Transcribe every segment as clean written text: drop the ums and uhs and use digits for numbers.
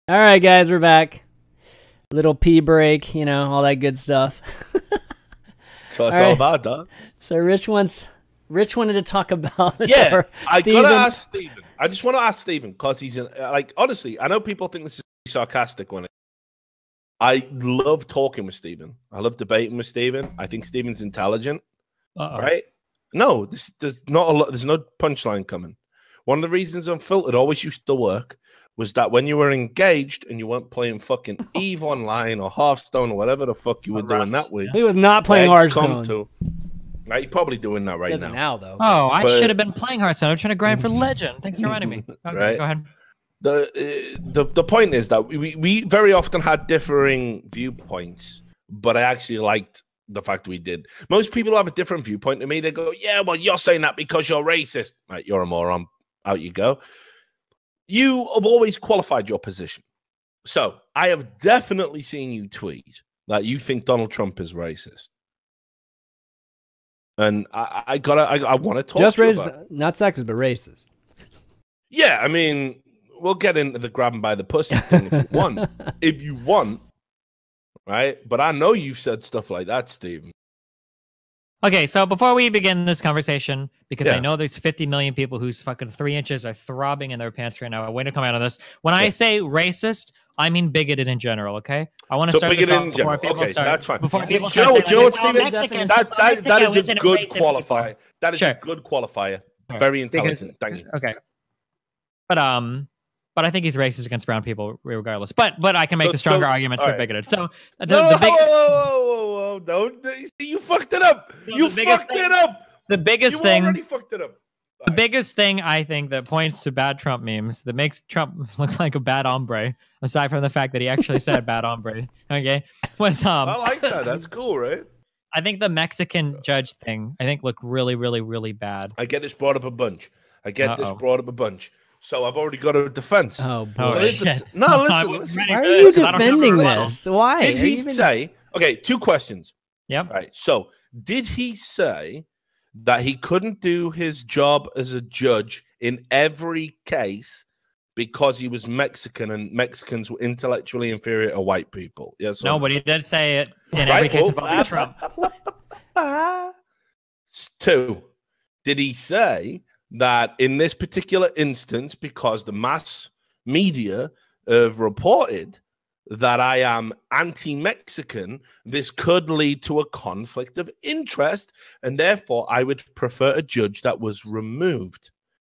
All right, guys, we're back. Little pee break, you know, all that good stuff. That's what it's all about, dog. So Rich wanted to talk about. Yeah, I gotta ask Steven. I just want to ask Steven because he's like, honestly, I know people think this is sarcastic when I love talking with Steven. I love debating with Steven. I think Steven's intelligent, right? No, there's not a lot. There's no punchline coming. One of the reasons Unfiltered always used to work was that when you were engaged and you weren't playing fucking Eve Online or Hearthstone or whatever the fuck you were doing that with. He was not playing Hearthstone. Right, you're probably doing that right now, though. Oh, I should have been playing Hearthstone. I'm trying to grind for Legend. Thanks for reminding me. Okay, right. Go ahead. The point is that we very often had differing viewpoints, but I actually liked the fact we did. Most people have a different viewpoint to me. They go, yeah, well, you're saying that because you're racist. Right, you're a moron. Out you go. You have always qualified your position. So I have definitely seen you tweet that you think Donald Trump is racist. And I want to talk just to you racist, about it. Not sexist, but racist. Yeah, I mean, we'll get into the grabbing by the pussy thing if you want. If you want, right? But I know you've said stuff like that, Steven. Okay, so before we begin this conversation, because I know there's 50 million people whose fucking 3 inches are throbbing in their pants right now, waiting to come out of this. When I say racist, I mean bigoted in general, okay? I want to start this off before people start. That's fine. Before people Joe, start Steven, that is a good qualifier. That is a good qualifier. Very intelligent. Thank you. Okay. But I think he's racist against brown people regardless. But I can make the stronger arguments for bigoted. So whoa, don't you fucked it up. You fucked it up. The biggest thing. You already fucked it up. The biggest thing I think that points to bad Trump memes that makes Trump look like a bad hombre, aside from the fact that he actually said bad hombre, okay, was I like that. That's cool, right? I think the Mexican judge thing I think looked really, really, really bad. I get this brought up a bunch. So I've already got a defense. Oh, boy. Shit. No, listen. Why are you defending this? Why? Did he say... Okay, 2 questions. Yep. Right. So, did he say that he couldn't do his job as a judge in every case because he was Mexican and Mexicans were intellectually inferior to white people? Yes. No, but he did say it in every case about Trump. 2, did he say that in this particular instance, because the mass media have reported that I am anti-Mexican, this could lead to a conflict of interest, and therefore I would prefer a judge that was removed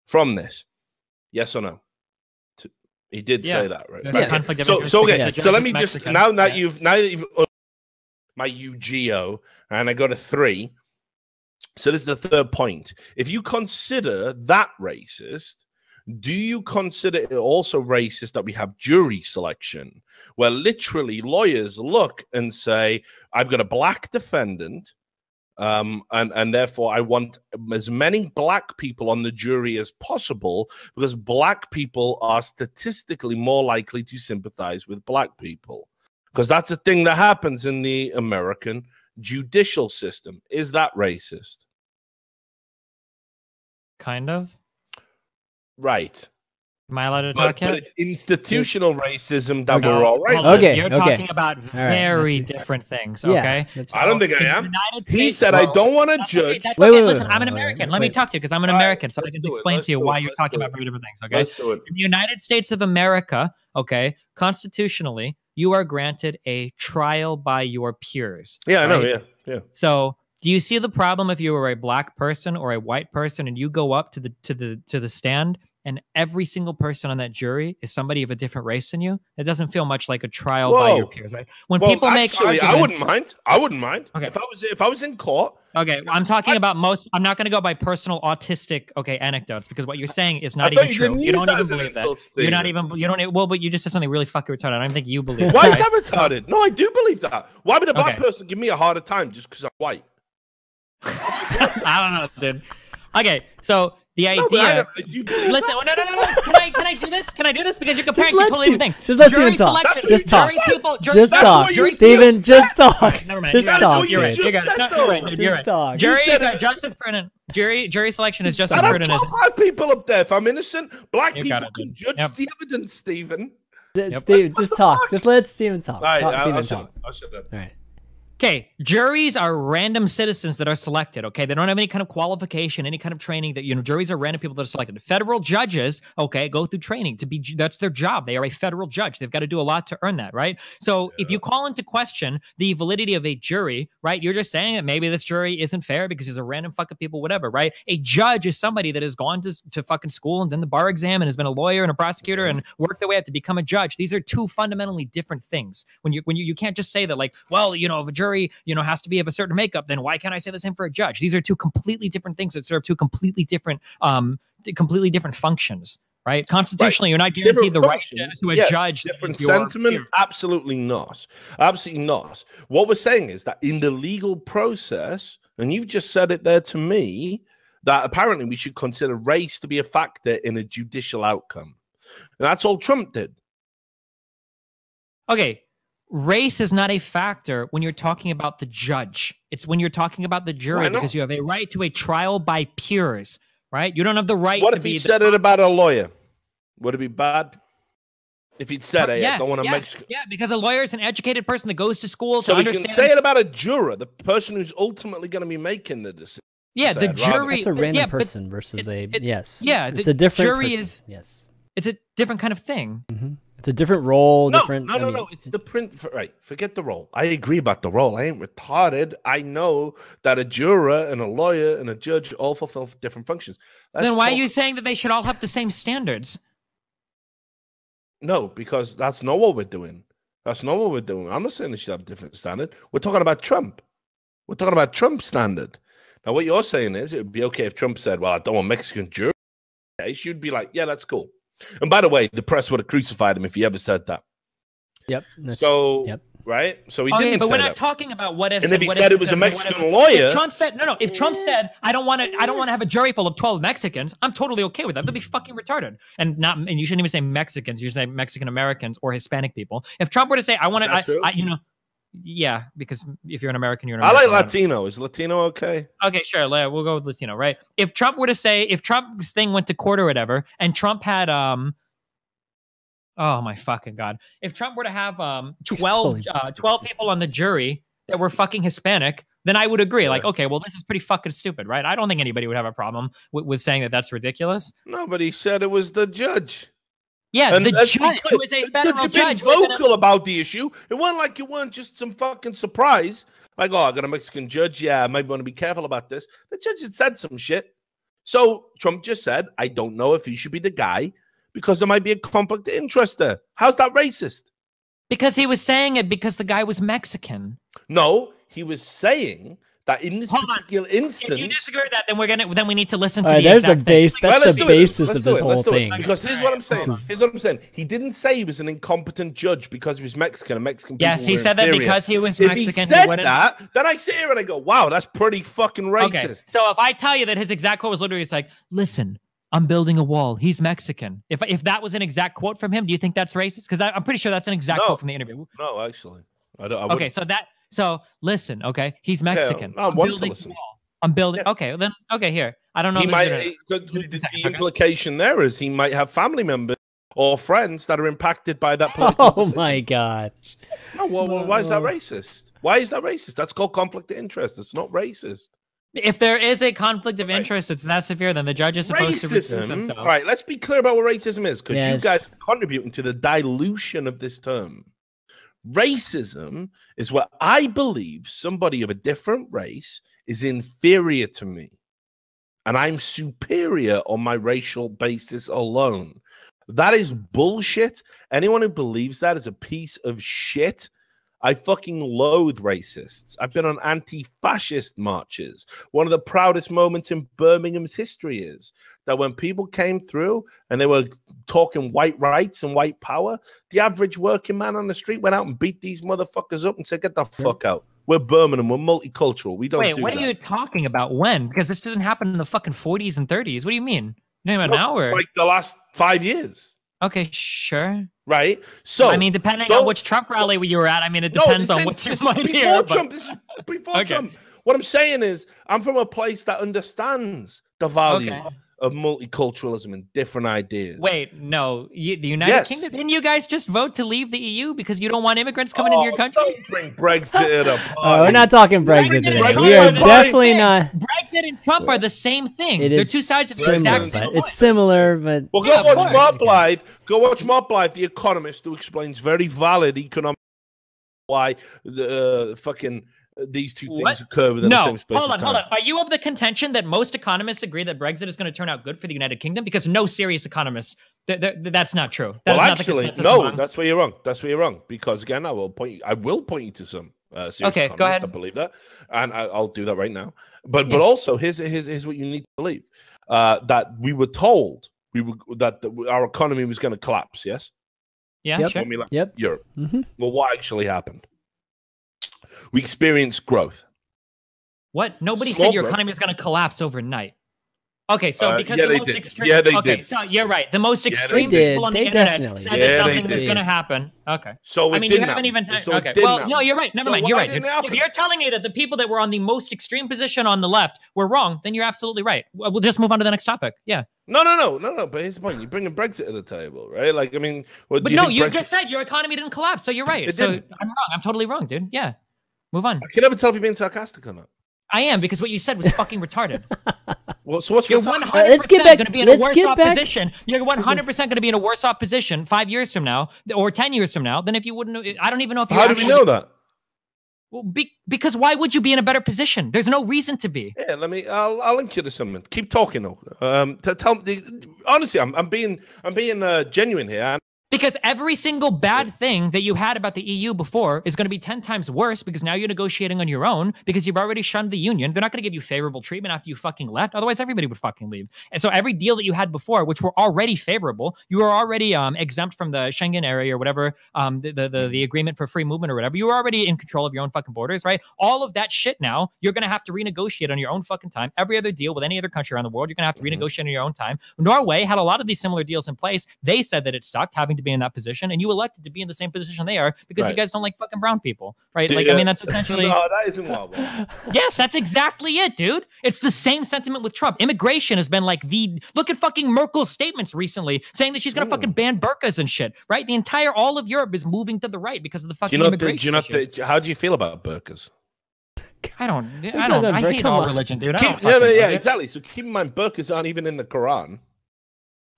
from this? Yes or no? He did say that, right? Yes. So okay. So let me just now that you've my UGO, and I got a 3. So this is the 3rd point. If you consider that racist, do you consider it also racist that we have jury selection, where literally lawyers look and say, I've got a black defendant, and therefore I want as many black people on the jury as possible, because black people are statistically more likely to sympathize with black people. Because that's a thing that happens in the American judicial system. Is that racist? Kind of. Right. Am I allowed to talk yet? But it's institutional racism that we're all right. Okay. You're talking about very different things, okay? I don't think I am. He said I don't want to judge. Wait, listen, I'm an American. Let me talk to you because I'm an American, so I can explain to you why you're talking about very different things, okay? Let's do it. In the United States of America, okay, constitutionally, you are granted a trial by your peers. Yeah, I know, yeah. So do you see the problem if you were a black person or a white person and you go up to the stand and every single person on that jury is somebody of a different race than you? It doesn't feel much like a trial by your peers, right? When people make arguments, I wouldn't mind. Okay. If I was in court. Okay, I'm talking about most. I'm not going to go by personal autistic anecdotes, because what you're saying is not even true. You don't even believe that. You're not even. You don't. Well, but you just said something really fucking retarded. I don't think you believe. Why is that retarded? No, I do believe that. Why would a black person give me a harder time just because I'm white? I don't know, dude. Okay, so the idea. Listen, no. Can I do this? Can I do this? Because you're comparing completely different things. Just let Steven talk. Just talk. Just talk. Steven, just talk. Never mind. Just talk. You're right. You're right. Juries are just as pertinent. Jury selection is just as pertinent as black people up there. If I'm innocent, black people can judge the evidence, Steven. Steve, just talk. Just let Steven talk. All right, Steven talk. I'll shut up. All right. Okay, juries are random citizens that are selected, okay? They don't have any kind of qualification, any kind of training that, juries are random people that are selected. Federal judges, okay, go through training that's their job. They are a federal judge. They've got to do a lot to earn that, right? So if you call into question the validity of a jury, right, you're just saying that maybe this jury isn't fair because he's a random fucking people, whatever, right? A judge is somebody that has gone to fucking school and done the bar exam and has been a lawyer and a prosecutor and worked their way up to become a judge. These are two fundamentally different things. When you can't just say that, like, well, if a jury, has to be of a certain makeup, then why can't I say the same for a judge? These are two completely different things that serve two completely different functions, right? Constitutionally, you're not guaranteed the right to a judge. Different sentiment? Absolutely not. Absolutely not. What we're saying is that in the legal process, and you've just said it there to me, that apparently we should consider race to be a factor in a judicial outcome. And that's all Trump did. Okay. Race is not a factor when you're talking about the judge. It's when you're talking about the jury because you have a right to a trial by peers, right? You don't have the right What if he said it about a lawyer? Would it be bad? If he'd said, hey, I don't want to make... Yeah, because a lawyer is an educated person that goes to school so to understand... So we can say it about a juror, the person who's ultimately going to be making the decision. Yeah, the jury... That's a random person versus yes. Yeah, it's a different jury person. Yes. It's a different kind of thing. Mm-hmm. It's a different role. No. It's the print. Right. Forget the role. I agree about the role. I ain't retarded. I know that a juror and a lawyer and a judge all fulfill different functions. Then why are you saying that they should all have the same standards? No, because that's not what we're doing. That's not what we're doing. I'm not saying they should have a different standard. We're talking about Trump. We're talking about Trump's standard. Now, what you're saying is it would be okay if Trump said, well, I don't want Mexican jurors. You'd be like, yeah, that's cool. And by the way, the press would have crucified him if he ever said that. Yep. Right? So he didn't. But we're not talking about what if. And if he said it was a Mexican lawyer, if Trump said no. If Trump said I don't want to have a jury full of 12 Mexicans, I'm totally okay with that. That'd be fucking retarded. And you shouldn't even say Mexicans. You should say Mexican Americans or Hispanic people. If Trump were to say I want to, yeah, because if you're an American, you're an American. I like Latino. Is Latino okay? Okay, sure. We'll go with Latino, right? If Trump were to say, if Trump's thing went to court or whatever, and Trump had oh my fucking God. If Trump were to have 12 people on the jury that were fucking Hispanic, then I would agree. Like, okay, well, this is pretty fucking stupid, right? I don't think anybody would have a problem with saying that that's ridiculous. No, but he said it was the judge. Yeah, and the judge who is a federal judge. Vocal about the issue. It wasn't like you weren't just some fucking surprise. Like, oh, I got a Mexican judge. Yeah, I might want to be careful about this. The judge had said some shit. So Trump just said, I don't know if he should be the guy because there might be a conflict of interest there. How's that racist? Because he was saying it because the guy was Mexican. No, he was saying that in this particular instance. If you disagree with that, then we need to listen to there's the base. That's the basis of this whole thing. Because here's what I'm saying. Here's what I'm saying. He didn't say he was an incompetent judge because he was Mexican and Mexican people. Yes, he said that because he was Mexican. If he said that, then I sit here and I go, wow, that's pretty fucking racist. Okay. So if I tell you that his exact quote was literally, it's like, listen, I'm building a wall. He's Mexican. If that was an exact quote from him, do you think that's racist? Because I'm pretty sure that's an exact quote from the interview. No, actually. Okay, so listen, okay? He's Mexican. I want to listen. I'm building. Yeah. Okay, then. Okay, here. I don't know. The implication there is he might have family members or friends that are impacted by that political decision. My gosh. No, why is that racist? Why is that racist? That's called conflict of interest. It's not racist. If there is a conflict of interest, it's that severe, then the judge is supposed to recuse himself. All right, let's be clear about what racism is, because you guys are contributing to the dilution of this term. Racism is what I believe somebody of a different race is inferior to me, and I'm superior on my racial basis alone. That is bullshit. Anyone who believes that is a piece of shit. I fucking loathe racists. I've been on anti-fascist marches. One of the proudest moments in Birmingham's history is that when people came through and they were talking white rights and white power, the average working man on the street went out and beat these motherfuckers up and said, get the fuck out. We're Birmingham. We're multicultural. We don't do that. Wait, what are you talking about? When? Because this doesn't happen in the fucking 40s and 30s. What do you mean? You're talking about now or? Like the last 5 years. Okay, sure. Right. So I mean, depending on which Trump rally you were at, I mean, it depends on what you might hear. This is before Trump. What I'm saying is, I'm from a place that understands the value of multiculturalism and different ideas. Wait, no, the United Kingdom, didn't you guys just vote to leave the EU because you don't want immigrants coming into your country? Don't bring Brexit up. We're not talking Brexit today. We are definitely not. Brexit and Trump are the same thing. They're two sides of the exact same coin. It's similar, but well, go watch Mark Blythe. Go watch Mark Blythe, the economist, who explains very valid economic why the fucking these two things occur within the same space of time. Hold on. Are you of the contention that most economists agree that Brexit is going to turn out good for the United Kingdom? Because no serious economists, that's not true. Well, actually, no, that's where you're wrong. That's where you're wrong. Because again, I will point you to some serious economists go ahead. that believe that, and I'll do that right now. But also, here's what you need to believe: that we were told that our economy was going to collapse. Yes. Yeah. Sure. When we left Europe. Well, what actually happened? We experienced growth. What? Nobody said your economy is going to collapse overnight. Okay, so because the most extreme... Yeah, they did. So you're right. The most extreme people on the internet said that something was going to happen. Okay. So I mean, you haven't even... Okay, well, no, you're right. Never mind. You're right. If you're telling me that the people that were on the most extreme position on the left were wrong, then you're absolutely right. We'll just move on to the next topic. Yeah. No. But here's the point. You're bringing Brexit to the table, right? Like, I mean... But no, you just said your economy didn't collapse, so you're right. So I'm wrong. I'm totally wrong, dude. Yeah. Move on. I can never tell if you're being sarcastic or not. I am, because what you said was fucking retarded. Well, so what's you're 100% going to be in a worse off position. You're 100% going to be in a worse off position 5 years from now or 10 years from now than if you wouldn't. I don't even know if you. How do we know that? Well, because why would you be in a better position? There's no reason to be. Yeah, I'll link you to something. Keep talking though. Tell me honestly, I'm being genuine here. Because every single bad thing that you had about the EU before is going to be 10 times worse because now you're negotiating on your own because you've already shunned the union. They're not going to give you favorable treatment after you fucking left. Otherwise, everybody would fucking leave. And so every deal that you had before, which were already favorable, you were already exempt from the Schengen area or whatever, the agreement for free movement or whatever. You were already in control of your own fucking borders, right? All of that shit now, you're going to have to renegotiate on your own fucking time. Every other deal with any other country around the world, you're going to have to renegotiate on your own time. Norway had a lot of these similar deals in place. They said that it sucked having to be in that position. And you elected to be in the same position they are because you guys don't like fucking brown people, right? Like, I mean, that's essentially... No, that isn't what. Yes, that's exactly it, dude. It's the same sentiment with Trump. Immigration has been like look at fucking Merkel's statements recently saying that she's going to fucking ban burqas and shit, right? All of Europe is moving to the right because of the fucking immigration issue. How do you feel about burqas? I hate all religion, dude. Exactly. So keep in mind, burqas aren't even in the Quran.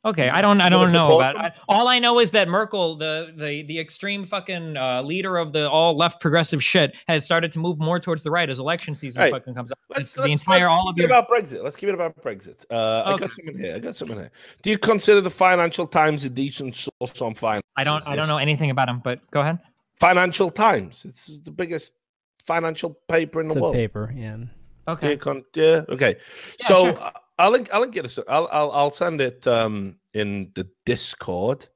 Okay, I don't know about it. All I know is that Merkel, the extreme fucking leader of the all left progressive shit, has started to move more towards the right as election season fucking comes up. Let's keep it about Brexit. Let's keep it about Brexit. I got something here. Do you consider the Financial Times a decent source on finance? I don't know anything about them, but go ahead. Financial Times. It's the biggest financial paper in the world. Paper, yeah. Okay. Okay. Yeah, so. Sure. I'll link it. I'll send it in the Discord,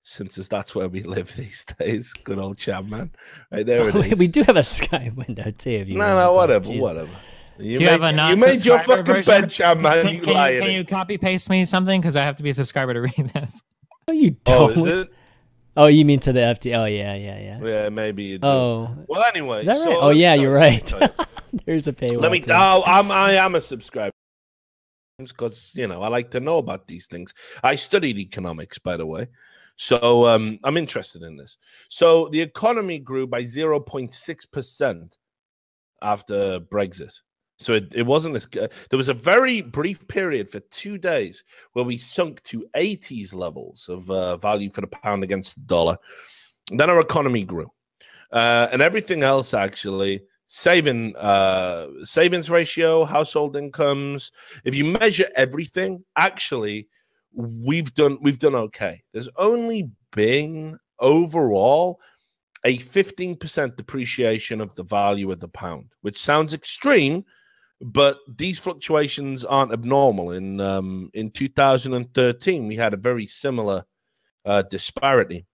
since that's where we live these days. Good old ChanMan. Right there it is. We do have a Skype window too. If you whatever. You made your fucking version? bed, ChanMan. Can you copy paste me something because I have to be a subscriber to read this? Oh, you don't. Oh, is it? Oh, you mean to the FT? Oh, yeah. Yeah, maybe you do. Oh. Well, anyway. Is that right? Oh, yeah, you're right. There's a paywall. I am a subscriber. Because I like to know about these things. I studied economics, by the way, so I'm interested in this. So the economy grew by 0.6% after Brexit. So it wasn't as good. There was a very brief period for 2 days where we sunk to 80s levels of value for the pound against the dollar. And then our economy grew, and everything else actually. Savings ratio, household incomes. If you measure everything, actually, we've done okay. There's only been overall a 15% depreciation of the value of the pound, which sounds extreme, but these fluctuations aren't abnormal. In 2013, we had a very similar disparity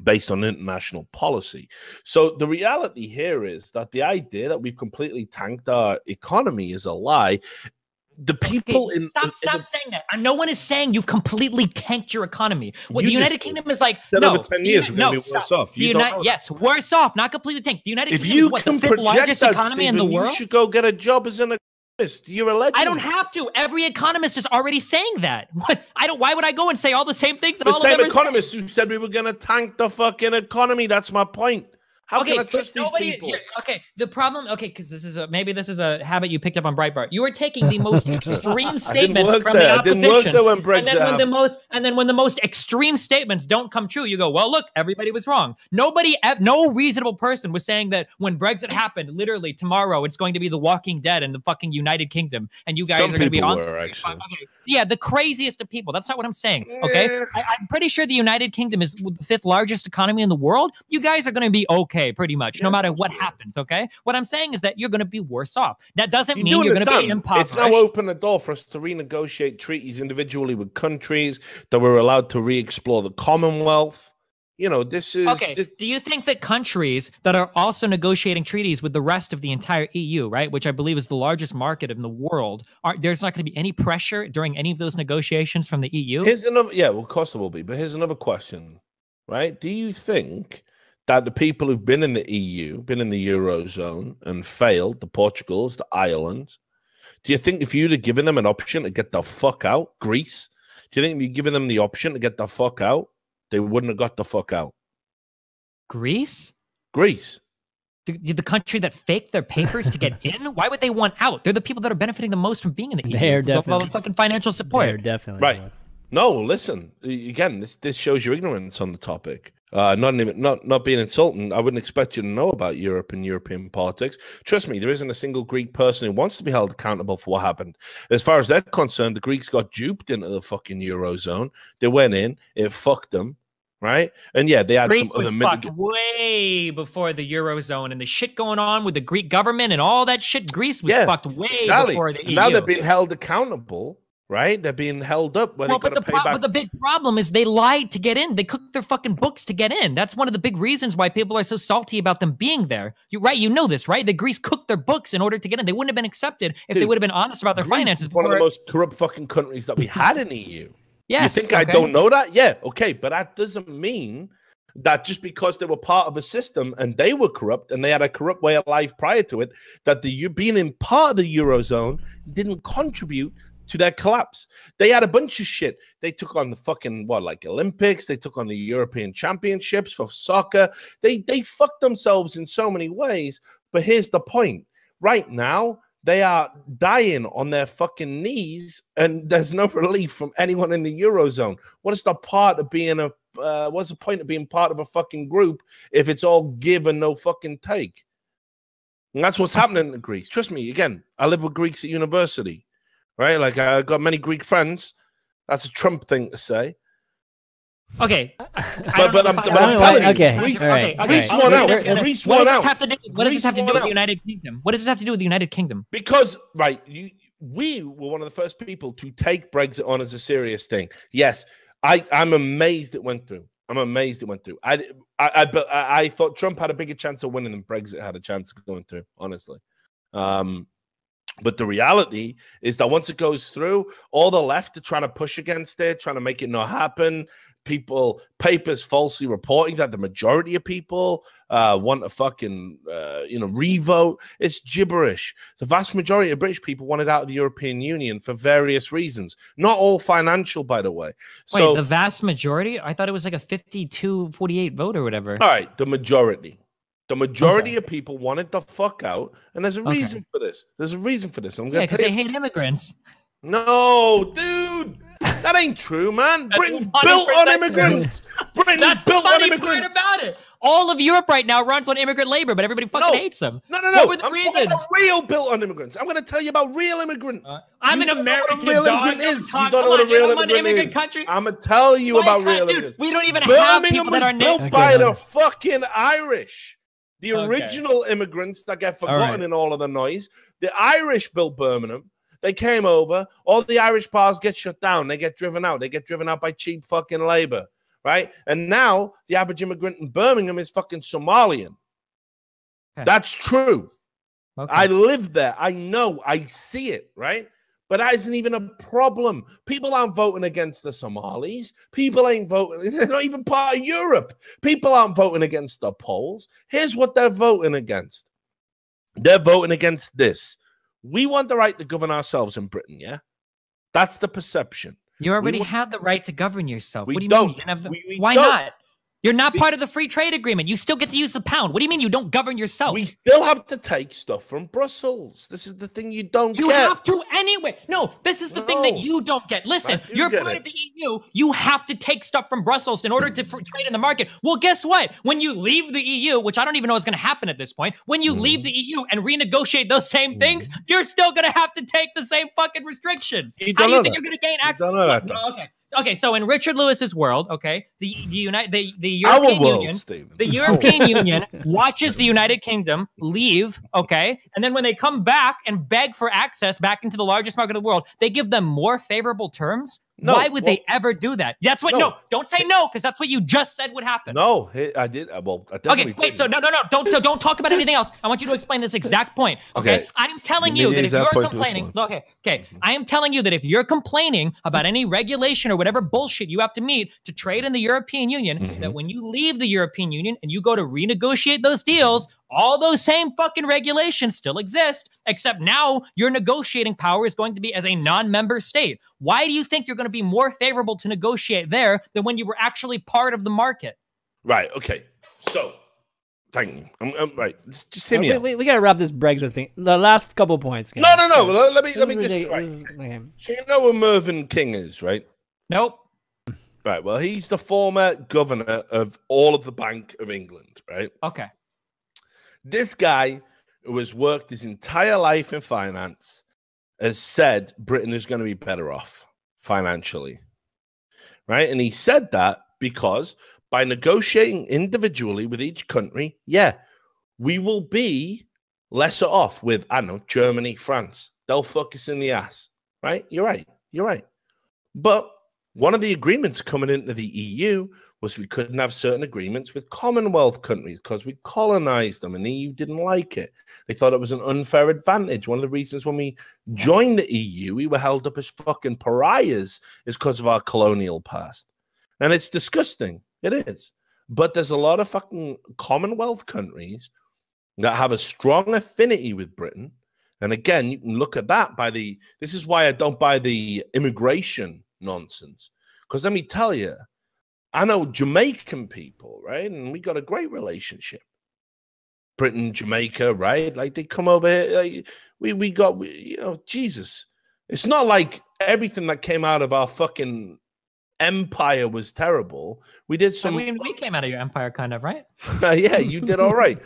based on international policy. So the reality here is that the idea that we've completely tanked our economy is a lie. The people stop saying that. No one is saying you've completely tanked your economy. What the United Kingdom is like, no, over 10 years we're going to be worse off. Yes, worse off, not completely tanked. The United Kingdom is what, the fifth largest economy in the world? You should go get a job as an You're a legend. I don't have to. Every economist is already saying that. What? Why would I go and say all the same things that all of them are saying? The same economists who said we were going to tank the fucking economy. That's my point. How can I trust these people? Okay, the problem, because maybe this is a habit you picked up on Breitbart. You are taking the most extreme statements from the opposition, and then when the most extreme statements don't come true, you go, well, look, everybody was wrong. No reasonable person was saying that when Brexit happened, literally tomorrow, it's going to be the Walking Dead in the fucking United Kingdom, and you guys are going to be on. Okay. Yeah, the craziest of people. That's not what I'm saying. Okay, I'm pretty sure the United Kingdom is the 5th largest economy in the world. You guys are going to be okay. Pretty much, no matter what happens, okay? What I'm saying is that you're going to be worse off. That doesn't mean you're going to be impoverished. It's now opened the door for us to renegotiate treaties individually with countries, that we're allowed to re-explore the Commonwealth. You know, this is... Okay, do you think that countries that are also negotiating treaties with the rest of the entire EU, right, which I believe is the largest market in the world, there's not going to be any pressure during any of those negotiations from the EU? Here's another... Yeah, well, of course there will be, but here's another question, right? Do you think that the people who've been in the EU, been in the Eurozone and failed, the Portugals, the Ireland, do you think if you'd have given them an option to get the fuck out, Greece, do you think if you'd given them the option to get the fuck out, they wouldn't have got the fuck out? Greece? Greece. The country that faked their papers to get in? Why would they want out? They're the people that are benefiting the most from being in the EU. They're definitely. All the fucking financial support. They're definitely. Right. No, listen. Again, this shows your ignorance on the topic. Not being insulting, I wouldn't expect you to know about Europe and European politics. Trust me, there isn't a single Greek person who wants to be held accountable for what happened. As far as they're concerned, the Greeks got duped into the fucking Eurozone. They went in, it fucked them, right? And yeah, they had Greece some other... was fucked way before the Eurozone and the shit going on with the Greek government and all that shit. Greece was fucked way before the EU. Now they're being held accountable. Right? They're being held up. But the big problem is they lied to get in. They cooked their fucking books to get in. That's one of the big reasons why people are so salty about them being there. You know this, right? The Greece cooked their books in order to get in. They wouldn't have been accepted if they would have been honest about their finances. One of the most corrupt fucking countries that we had in the EU. Yes. You think I don't know that? Yeah, okay. But that doesn't mean that just because they were part of a system and they were corrupt and they had a corrupt way of life prior to it, that being in part of the Eurozone didn't contribute to their collapse. They had a bunch of shit. They took on the fucking, Olympics. They took on the European Championships for soccer. They fucked themselves in so many ways. But here's the point. Right now, they are dying on their fucking knees, and there's no relief from anyone in the Eurozone. What is the part of being what's the point of being part of a fucking group if it's all give and no fucking take? And that's what's happening in Greece. Trust me, again, I live with Greeks at university. Right? Like, I've got many Greek friends. That's a Trump thing to say. Okay. But I'm telling you, Greece won out. Greece won out. What does this have to do with the United Kingdom? What does this have to do with the United Kingdom? Because, we were one of the first people to take Brexit on as a serious thing. Yes, I'm amazed it went through. I'm amazed it went through. I thought Trump had a bigger chance of winning than Brexit had a chance of going through, honestly. But the reality is that once it goes through, all the left are trying to push against it, trying to make it not happen. Papers falsely reporting that the majority of people want a fucking, revote. It's gibberish. The vast majority of British people wanted out of the European Union for various reasons. Not all financial, by the way. Wait, the vast majority? I thought it was like a 52-48 vote or whatever. All right, the majority. The majority of people wanted the fuck out, and there's a reason for this. There's a reason for this. Because they hate immigrants. No, dude, that ain't true, man. Britain's built on immigrants. Britain's built on immigrants. About it. All of Europe right now runs on immigrant labor, but everybody fucking hates them. No. What were the reasons? Real built on immigrants. I'm going to tell you about real immigrant. I'm an American. You don't know what a real immigrant is. You don't know what a real immigrant is. I'm going to tell you about real immigrants. We don't even have people that are built by the fucking Irish. The original immigrants that get forgotten in all of the noise. The Irish built Birmingham. They came over. All the Irish bars get shut down. They get driven out. They get driven out by cheap fucking labor, right? And now the average immigrant in Birmingham is fucking Somalian. Okay. That's true. Okay. I live there. I know. I see it, right? But that isn't even a problem. People aren't voting against the Somalis. People ain't voting. They're not even part of Europe. People aren't voting against the Poles. Here's what they're voting against. They're voting against this. We want the right to govern ourselves in Britain, yeah? That's the perception. You already have the right to govern yourself. We what do you don't. mean? Why not? You're not part of the free trade agreement. You still get to use the pound. What do you mean you don't govern yourself? We still have to take stuff from Brussels. This is the thing you don't get. You have to anyway. No, this is the thing that you don't get. Listen, you're part of the EU. You have to take stuff from Brussels in order to trade in the market. Well, guess what? When you leave the EU, which I don't even know is going to happen at this point, when you leave the EU and renegotiate those same things, you're still going to have to take the same fucking restrictions. How do you think you're going to gain access? Okay. Okay, so in Richard Lewis's world, okay, the European Union, the European Union watches the United Kingdom leave, okay, and then when they come back and beg for access back into the largest market of the world, they give them more favorable terms. No, why would they ever do that? That's what. No, don't say no, because that's what you just said would happen. No, I did. Well, I definitely. Okay, wait. So no. Don't talk about anything else. I want you to explain this exact point. Okay, I'm telling you that if you're complaining, I am telling you that if you're complaining about any regulation or whatever bullshit you have to meet to trade in the European Union, that when you leave the European Union and you go to renegotiate those deals, all those same fucking regulations still exist, except now your negotiating power is going to be as a non-member state. Why do you think you're going to be more favorable to negotiate there than when you were actually part of the market? Right. Okay. So, thank you. I'm right. Just hear me out. We got to wrap this Brexit thing. The last couple points. Guys. No. Let me just. Right. So you know who Mervyn King is, right? Nope. Right. Well, he's the former governor of all of the Bank of England, right? Okay. This guy who has worked his entire life in finance has said Britain is going to be better off financially, right? And he said that because by negotiating individually with each country, yeah, we will be lesser off with, I don't know, Germany, France. They'll fuck us in the ass, right? You're right. But one of the agreements coming into the EU was we couldn't have certain agreements with Commonwealth countries because we colonized them and the EU didn't like it. They thought it was an unfair advantage. One of the reasons when we joined the EU, we were held up as fucking pariahs is because of our colonial past. And it's disgusting. It is. But there's a lot of fucking Commonwealth countries that have a strong affinity with Britain. And again, you can look at that by the, this is why I don't buy the immigration nonsense. Because let me tell you, I know Jamaican people, right? And we got a great relationship. Britain, Jamaica, right? Like they come over here. Like, you know, Jesus. It's not like everything that came out of our fucking empire was terrible. We did some. We came out of your empire, kind of, right? Yeah, you did all right.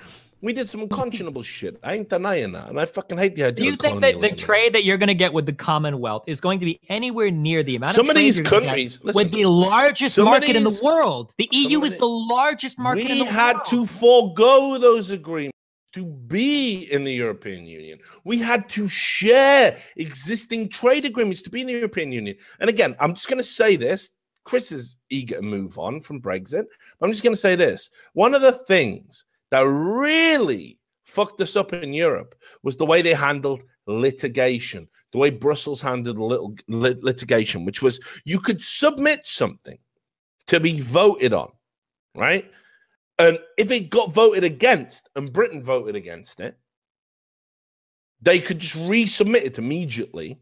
We did some unconscionable shit. I ain't denying that. And I fucking hate the idea. Do you think that the trade that you're going to get with the Commonwealth is going to be anywhere near the amount some of these countries listen, with the largest market in the world? The EU is the largest market in the world. We had to forego those agreements to be in the European Union. We had to share existing trade agreements to be in the European Union. And again, I'm just going to say this. Chris is eager to move on from Brexit. But I'm just going to say this. One of the things that really fucked us up in Europe was the way they handled litigation, the way Brussels handled litigation, which was you could submit something to be voted on, right? And if it got voted against and Britain voted against it, they could just resubmit it immediately.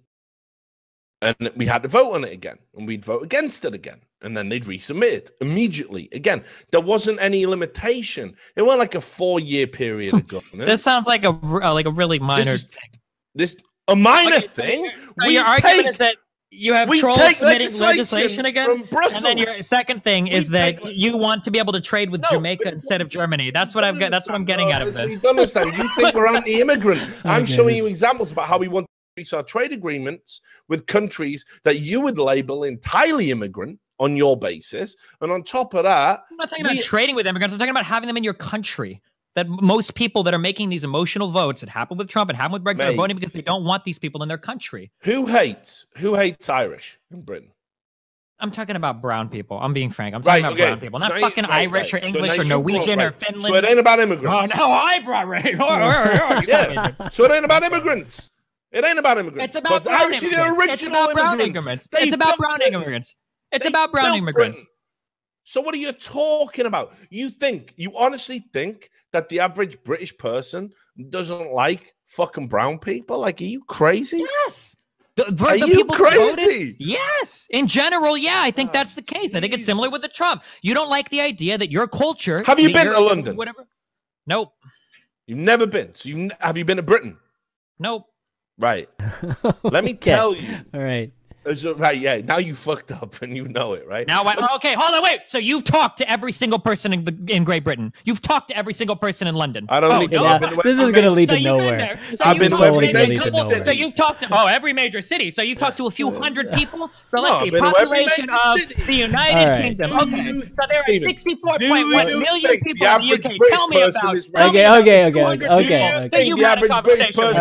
And we had to vote on it again, and we'd vote against it again, and then they'd resubmit it immediately again. There wasn't any limitation. It wasn't like a 4-year period of government. This sounds like a really minor thing. A minor thing. So your argument is that you have trolls submitting legislation again, from Brussels. And then your second thing is that you want to be able to trade with Jamaica instead of Germany. That's what I've got. That's what I'm getting out of this. You don't understand. You think we're anti-immigrant? I'm showing you examples about how we want our trade agreements with countries that you would label entirely immigrant on your basis. And on top of that, I'm not talking about trading with immigrants. I'm talking about having them in your country. That most people that are making these emotional votes that happened with Trump and happened with Brexit are voting because they don't want these people in their country. Who hates Irish in Britain? I'm talking about brown people. I'm being frank. I'm talking about brown people, not fucking Irish or English or Norwegian or Finland. So it ain't about immigrants. Oh, no, I brought race. Yeah. So it ain't about immigrants. It ain't about immigrants. It's about brown immigrants. It's about brown immigrants. It's about brown immigrants. It's about brown immigrants. So what are you talking about? You honestly think that the average British person doesn't like fucking brown people? Like, are you crazy? Yes. Are you crazy? Yes. In general, yeah, I think that's the case. I think it's similar with the Trump. You don't like the idea that your culture. Have you been to London? Whatever. Nope. You've never been. So have you been to Britain? Nope. Right. Let me tell you. All right. Right, yeah. Now you fucked up and you know it, right? Now, okay, hold on, wait. So you've talked to every single person in Great Britain. You've talked to every single person in London. I don't this is going to lead to nowhere. I've been to every major city. So you've talked to every major city. So you've talked to a few hundred people. So let's see, population of the United Kingdom. Okay, so there are 64.1 million people in the UK. Tell me about it. Okay. You had a conversation.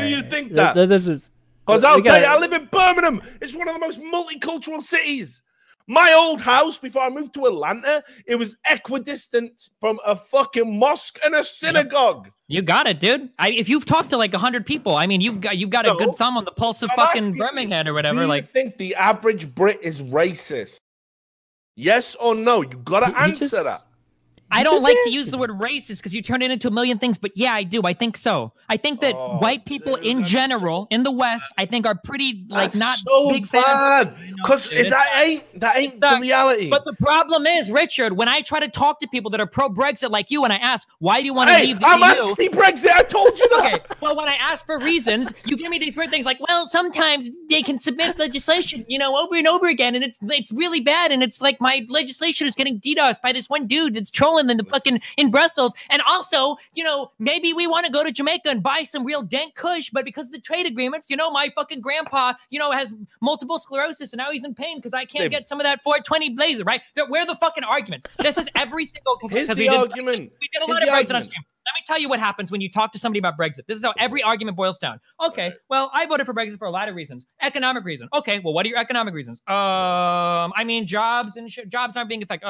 Do you think that? This is. Because I'll tell you, I live in Birmingham. It's one of the most multicultural cities. My old house, before I moved to Atlanta, it was equidistant from a fucking mosque and a synagogue. You got it, dude. If you've talked to like 100 people, I mean, you've got a good thumb on the pulse of fucking Birmingham or whatever. Do you think the average Brit is racist? Yes or no? You gotta answer that. I don't like to use the word racist because you turn it into a million things, but yeah, I do. I think so. I think that white people in general in the West, I think, are pretty like not big fans. Because that ain't the reality. But the problem is, Richard, when I try to talk to people that are pro-Brexit like you, and I ask, why do you want to leave the EU? I'm anti-Brexit. I told you that. Okay. Well, when I ask for reasons, you give me these weird things like, well, sometimes they can submit legislation, over and over again, and it's really bad, and it's like my legislation is getting DDoSed by this one dude that's trolling in Brussels. And also, maybe we want to go to Jamaica and buy some real dank kush, but because of the trade agreements, my fucking grandpa, has multiple sclerosis and now he's in pain because I can't get some of that 420 blazer, right? Where are the fucking arguments? This is every single... Here's the argument. We did a lot of Brexit on stream. Let me tell you what happens when you talk to somebody about Brexit. This is how every argument boils down. Okay, well, I voted for Brexit for a lot of reasons. Economic reason. Okay, well, what are your economic reasons? I mean, jobs and jobs aren't being affected.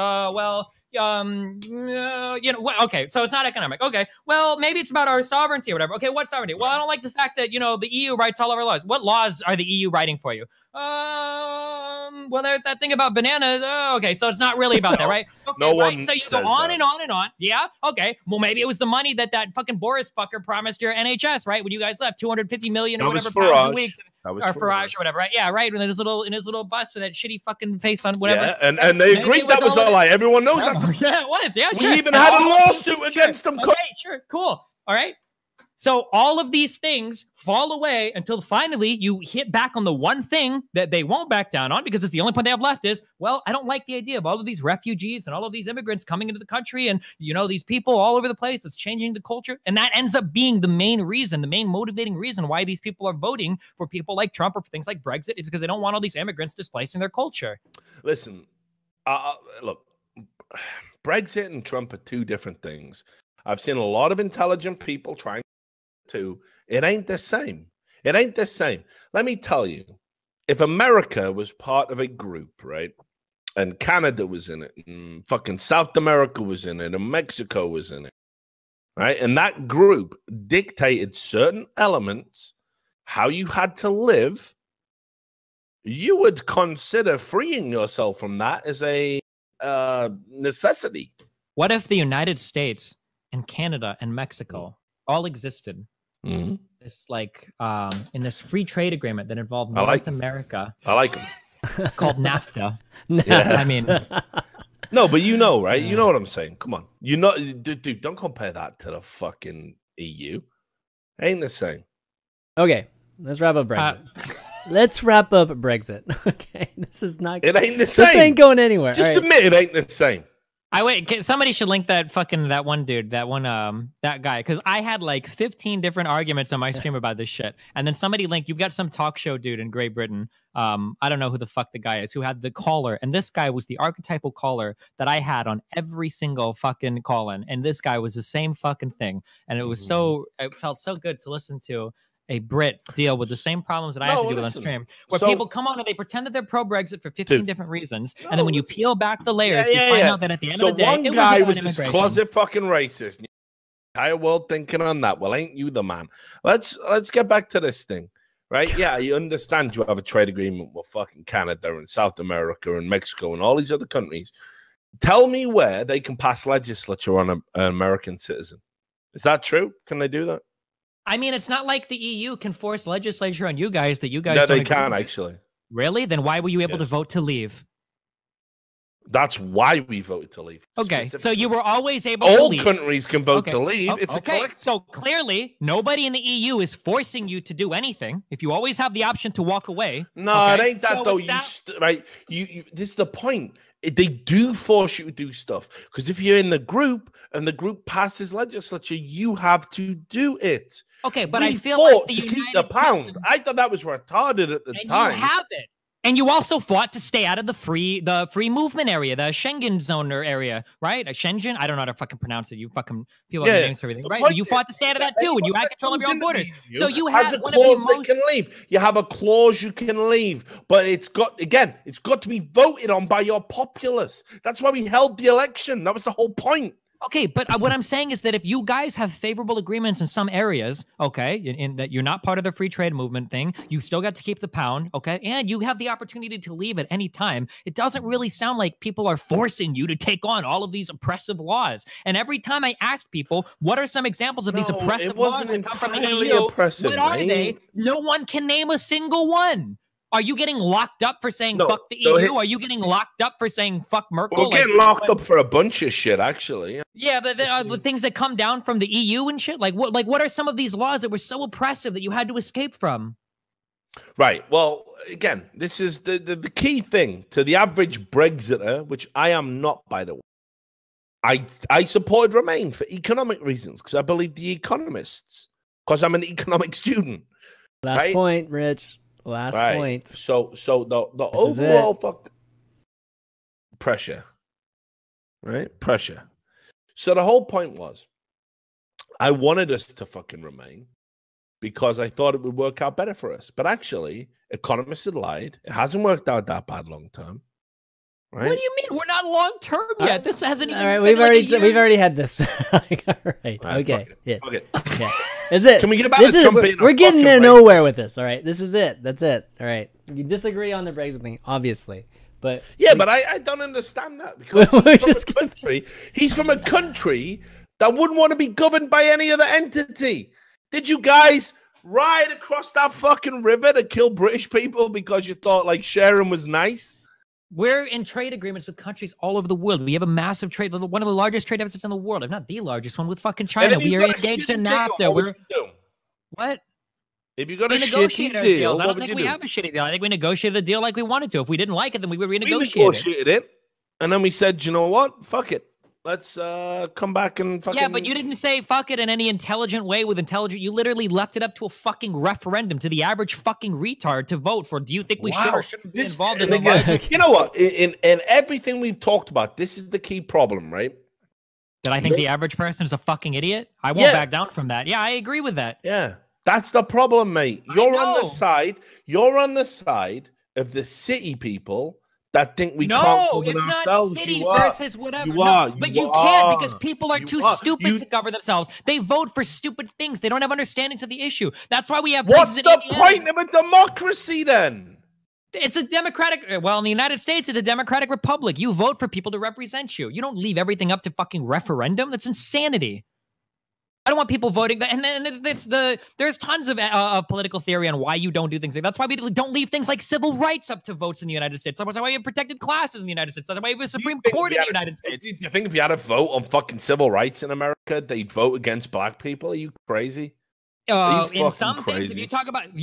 Okay, so it's not economic. Okay, well, maybe it's about our sovereignty or whatever. Okay, what sovereignty? Well, I don't like the fact that, the EU writes all of our laws. What laws are the EU writing for you? Well, there's that thing about bananas. Oh, okay, so it's not really about that, right? Okay, no one. So you go on and on and on. Yeah, okay. Well, maybe it was the money that fucking Boris fucker promised your NHS, right? When you guys left, 250 million or whatever pounds a week. Or Farage or whatever, right? Yeah, right. In his little bus with that shitty fucking face on, whatever. Yeah, and they agreed that was a lie. Everyone knows that. Yeah, it was. Yeah, sure. We even had a lawsuit against them. Okay, sure, cool. All right. So all of these things fall away until finally you hit back on the one thing that they won't back down on because it's the only point they have left is, well, I don't like the idea of all of these refugees and all of these immigrants coming into the country and, these people all over the place that's changing the culture. And that ends up being the main reason, the main motivating reason why these people are voting for people like Trump or for things like Brexit is because they don't want all these immigrants displacing their culture. Listen, look, Brexit and Trump are two different things. I've seen a lot of intelligent people trying to. It ain't the same. It ain't the same. Let me tell you, if America was part of a group, right, and Canada was in it, and fucking South America was in it, and Mexico was in it, right, and that group dictated certain elements, how you had to live, you would consider freeing yourself from that as a necessity. What if the United States and Canada and Mexico all existed this in this free trade agreement that involved North America? I like them. Called NAFTA. Yeah. I mean, no, but right? You know what I'm saying. Come on, dude, don't compare that to the fucking EU. Ain't the same. Okay, let's wrap up Brexit. Let's wrap up Brexit. Okay, this is not. It ain't the same. This ain't going anywhere. Just admit it ain't the same. Somebody should link that one dude, that guy, because I had like 15 different arguments on my stream about this shit, and then somebody linked. You've got some talk show dude in Great Britain. I don't know who the fuck the guy is who had the caller, and this guy was the archetypal caller that I had on every single fucking call-in, and this guy was the same fucking thing, and it was it felt so good to listen to a Brit deal with the same problems that I have to deal with on stream, where people come on and they pretend that they're pro-Brexit for 15 different reasons, and then when you peel back the layers, you find out that at the end of the day, one guy was this closet fucking racist. The entire world thinking on that. Well, ain't you the man? Let's get back to this thing, right? Yeah, you understand you have a trade agreement with fucking Canada and South America and Mexico and all these other countries. Tell me where they can pass legislature on an American citizen. Is that true? Can they do that? I mean, it's not like the EU can force legislature on you guys that you guys No, don't they can actually. Really? Then why were you able to vote to leave? That's why we voted to leave. Okay, so you were always able to leave. All countries can vote to leave. It's a collective. So clearly, nobody in the EU is forcing you to do anything. If you always have the option to walk away. No, it ain't that though. Right? This is the point. They do force you to do stuff because if you're in the group and the group passes legislature, you have to do it. Okay, but I feel like to keep the pound. I thought that was retarded at the time. You have it. And you also fought to stay out of the free movement area, the Schengen zone area, right? Schengen? I don't know how to fucking pronounce it. You fucking people have names for everything, right? But you fought to stay out of that too, and you had control of your own borders. So you have a clause they can leave. You have a clause you can leave, but it's got to be voted on by your populace. That's why we held the election. That was the whole point. Okay, but what I'm saying is that if you guys have favorable agreements in some areas, okay, in that you're not part of the free trade movement thing, you still got to keep the pound, okay, and you have the opportunity to leave at any time, it doesn't really sound like people are forcing you to take on all of these oppressive laws. And every time I ask people, what are some examples of these oppressive laws that come from the EU, what are they? No one can name a single one. Are you getting locked up for saying fuck the EU? Are you getting locked up for saying fuck Merkel? We're getting locked up for a bunch of shit, actually. Yeah, but the things that come down from the EU and shit, like what are some of these laws that were so oppressive that you had to escape from? Right. Well, again, this is the key thing to the average Brexiter, which I am not, by the way. I supported Remain for economic reasons because I believe the economists, because I'm an economic student. Last point, Rich. Last point. So the overall pressure, right? Pressure. So the whole point was, I wanted us to fucking remain because I thought it would work out better for us. But actually, economists had lied. It hasn't worked out that bad long term. Right? What do you mean? We're not long term yet. This hasn't even. All right, we've already had this. All right. Okay. Yeah. Yeah. Is it? Can we get back to Trump? We're getting there nowhere with this. All right. This is it. That's it. All right. You disagree on the Brexit thing, obviously, but but I don't understand that because he's from a country that wouldn't want to be governed by any other entity. Did you guys ride across that fucking river to kill British people because you thought like sharing was nice? We're in trade agreements with countries all over the world. We have a massive trade, one of the largest trade deficits in the world, if not the largest one, with fucking China. We are engaged in NAFTA. What? If you got a shitty deal, I don't think we have a shitty deal. I think we negotiated the deal like we wanted to. If we didn't like it, then we would renegotiate it. We negotiated it, and then we said, you know what? Fuck it. Let's come back and fucking... Yeah, but you didn't say fuck it in any intelligent way with intelligent... You literally left it up to a fucking referendum to the average fucking retard to vote for. Do you think we should or shouldn't be involved in this? You know what? In everything we've talked about, this is the key problem, right? That I think the average person is a fucking idiot? I won't back down from that. Yeah, I agree with that. Yeah, that's the problem, mate. You're on the side of the city people that think we can't govern ourselves. Not city versus whatever. But you can't because people are too stupid to govern themselves. They vote for stupid things. They don't have understandings of the issue. That's why we have. What's the point of a democracy then? It's a democratic. Well, in the United States, it's a democratic republic. You vote for people to represent you. You don't leave everything up to fucking referendum. That's insanity. I don't want people voting. And then there's tons of political theory on why you don't do things. That's why we don't leave things like civil rights up to votes in the United States. That's why we have protected classes in the United States. That's why we have a Supreme Court in the United States. Do you think if you had a vote on fucking civil rights in America, they'd vote against black people? Are you crazy? In some things, if you talk about,